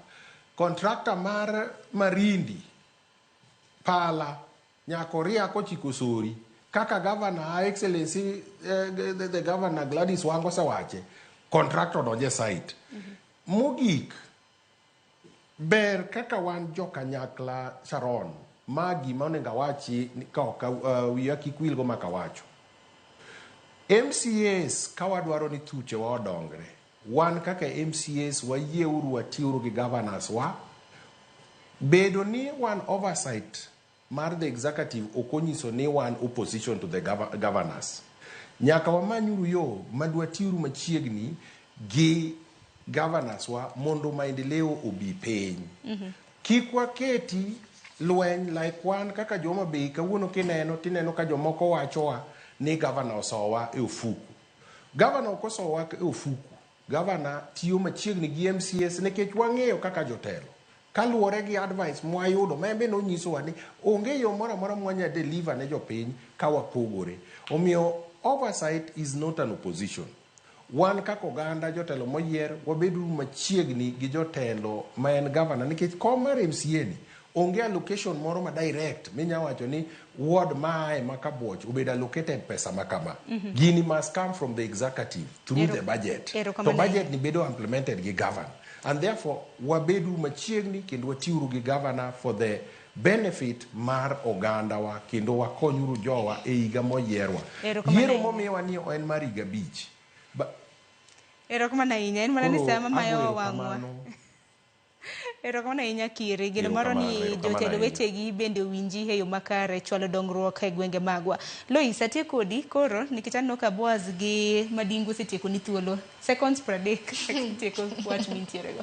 Speaker 10: kontrakta mar Marindi pala nyako riako chiko sori kaka governor excellency the governor Gladys Wanga sawache kontrakta donje site. Mogik ber kaka wan joka nyakla Sharon magi maonenga wachi ka wiya kikwil go makawacho. MCAs kawadwaro ni thuche wa odongre. Wan kaka MCAs wayieuru watiuru gi governors wa. Bedo ni wan oversight mar the executive okonyiso ni wan opposition to the governors. Nyaka wamanyuru yo madwatiuru machiegni gi governors wa mondo maendeleo obi piny. Kikwa keti lweny like wan kaka Homa Bay kawuono kineno tineno ka jomoko wachowa ni governor osowa e ofuku. Governor kosowa e ofuku. Governor tiyo machiegni gi MCAs nikech wang'eyo kaka jotelo. Kaluwore gi advice mwayudo membe no nyisowa ni onge yo moro amora mwanya deliver ne jopiny ka wapogore. Omiyo oversight is not an opposition. Wan kaka oganda jotelo moyier wabedu machiegni gi jotelo ma en governor nikech kom mar MCA ni onge allocation moro ma direct minya wacho ni ward mae makabuoch obeda allocated pesa makama. Gini must come from the executive through the budget. To budget ni bedo implemented gi governor. And therefore wabedu machiegni kendo watiuru gi governor for the benefit mar oganda wa kendo wakonyuru jowa e higa moyierwa. Yiero momiwa ni en mar higa bich.
Speaker 1: Erokamano ahinya en mana ni sama mayo wang'wa. Erokamano ahinya Kiri gino maro ni jotelo wetegi bende winji e yo makare chwalo dongruok e gwenge magwa. Lois atie kodi koro nikech aneno ka Boaz gi Madingu setieko ni thuolo seconds 30 tieko wach mintiere go.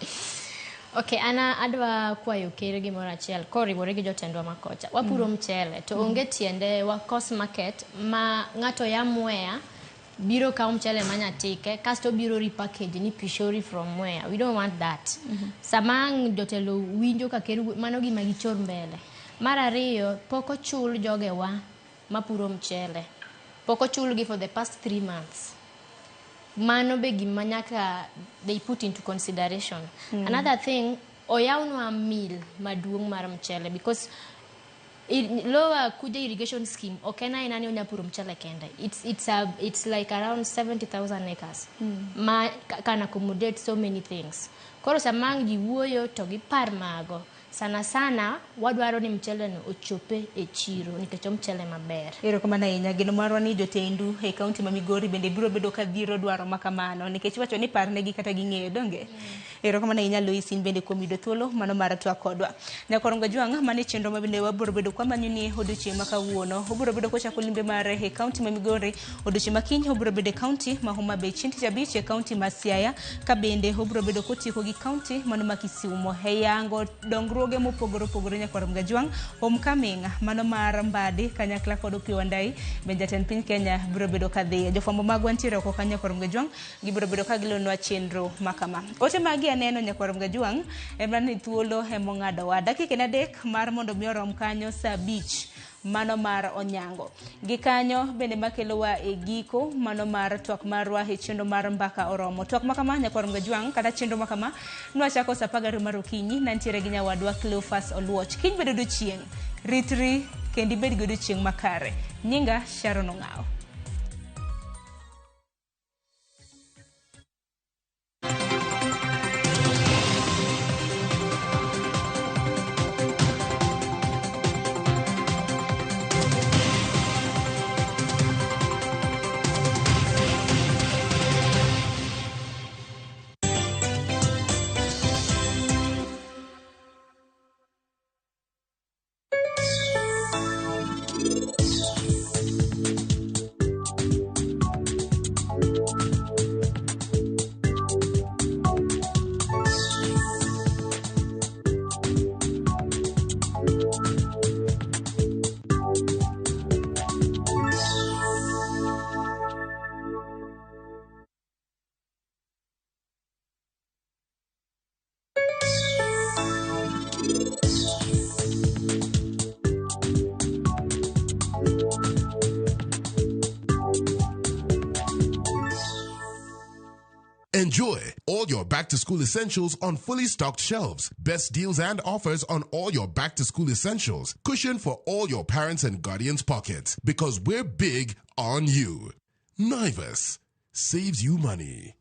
Speaker 9: Okay, ana adwa kwayo Kiri gimoro achiel koriwore gi jotendwa makocha. Wapuro mchele to onge tiende wa cost market ma ng'ato ya Mwea biro ka mchele manyatike kasto biro repackage ni pishori from where. We don't want that. Samang jotelo winjo ka Kiri mano gima gichor mbele. Mar ariyo poko chul jogewa mapuro mchele. Poko chul gi for the past 3 months. Mano be gima nyaka they put into consideration. Another thing, oyawnwa mill maduong' mar mchele because lower kuja irrigation scheme okena inani onyapuro mchele kende. It's like around 70,000 acres. Ma can accommodate so many things. Koro samang jiwuoyo to gi par mago. Sana wadwaro ni mchele no ochope e chiro nikech mchele maber.
Speaker 1: Erokamano ahinya gino marwa ni jotendu e kaunti ma Migori bende biro bedo ka dhiro dwaro makamano nikech wacho ni parnegi kata ging'eyo donge. Erokamano ahinya Lois in bende kuom yudo thuolo mano mar twak kodwa. Nyakwar Gajwang' mane chenro mabende wabiro bedo kwa manyuni odiochieng' ma kawuono. Obiro bedo kochako limbe mare e kaunti ma Migori. Odiochieng' ma kiny obiro bedo e kaunti ma Homa Bay. Chieng' tich abich e kaunti ma Siaya. Ka bende obiro bedo kotieko gi kaunti mano ma Kisumo. E yango dongruoge mopogore opogore Nyakwar Gajwang', homecoming mano mar Mbadi kanyakla kod Opiyo Wandayi bende jatend piny Kenya biro bedo kadhi. Jofwambo magwa ntiere oko kanyo Nyakwar Gajwang' gibiro bedo ka gilonwa chenro makama. Ote magi aneno Nyakwar Gajwang' emani thuolo emong'adowa. Dakika 3 mar mondo mi orom kanyo saa 5 mano mar onyango. Gikanyo bende makelowa e giko mano mar twak marwa e chenro mar mbaka oromo. Twak makama Nyakwar Gajwang' kata chenro makama nwachako saa 12 mar okinyi nantiere gi nyawadwa Cleophas Oluoch. Kiny bedo odiochieng' ritri kendi bed gi odiochieng' makare. Nyinga Sharon Ong'ao.
Speaker 7: Enjoy all your back-to-school essentials on fully stocked shelves. Best deals and offers on all your back-to-school essentials. Cushion for all your parents' and guardians' pockets because we're big on you. Naivas saves you money.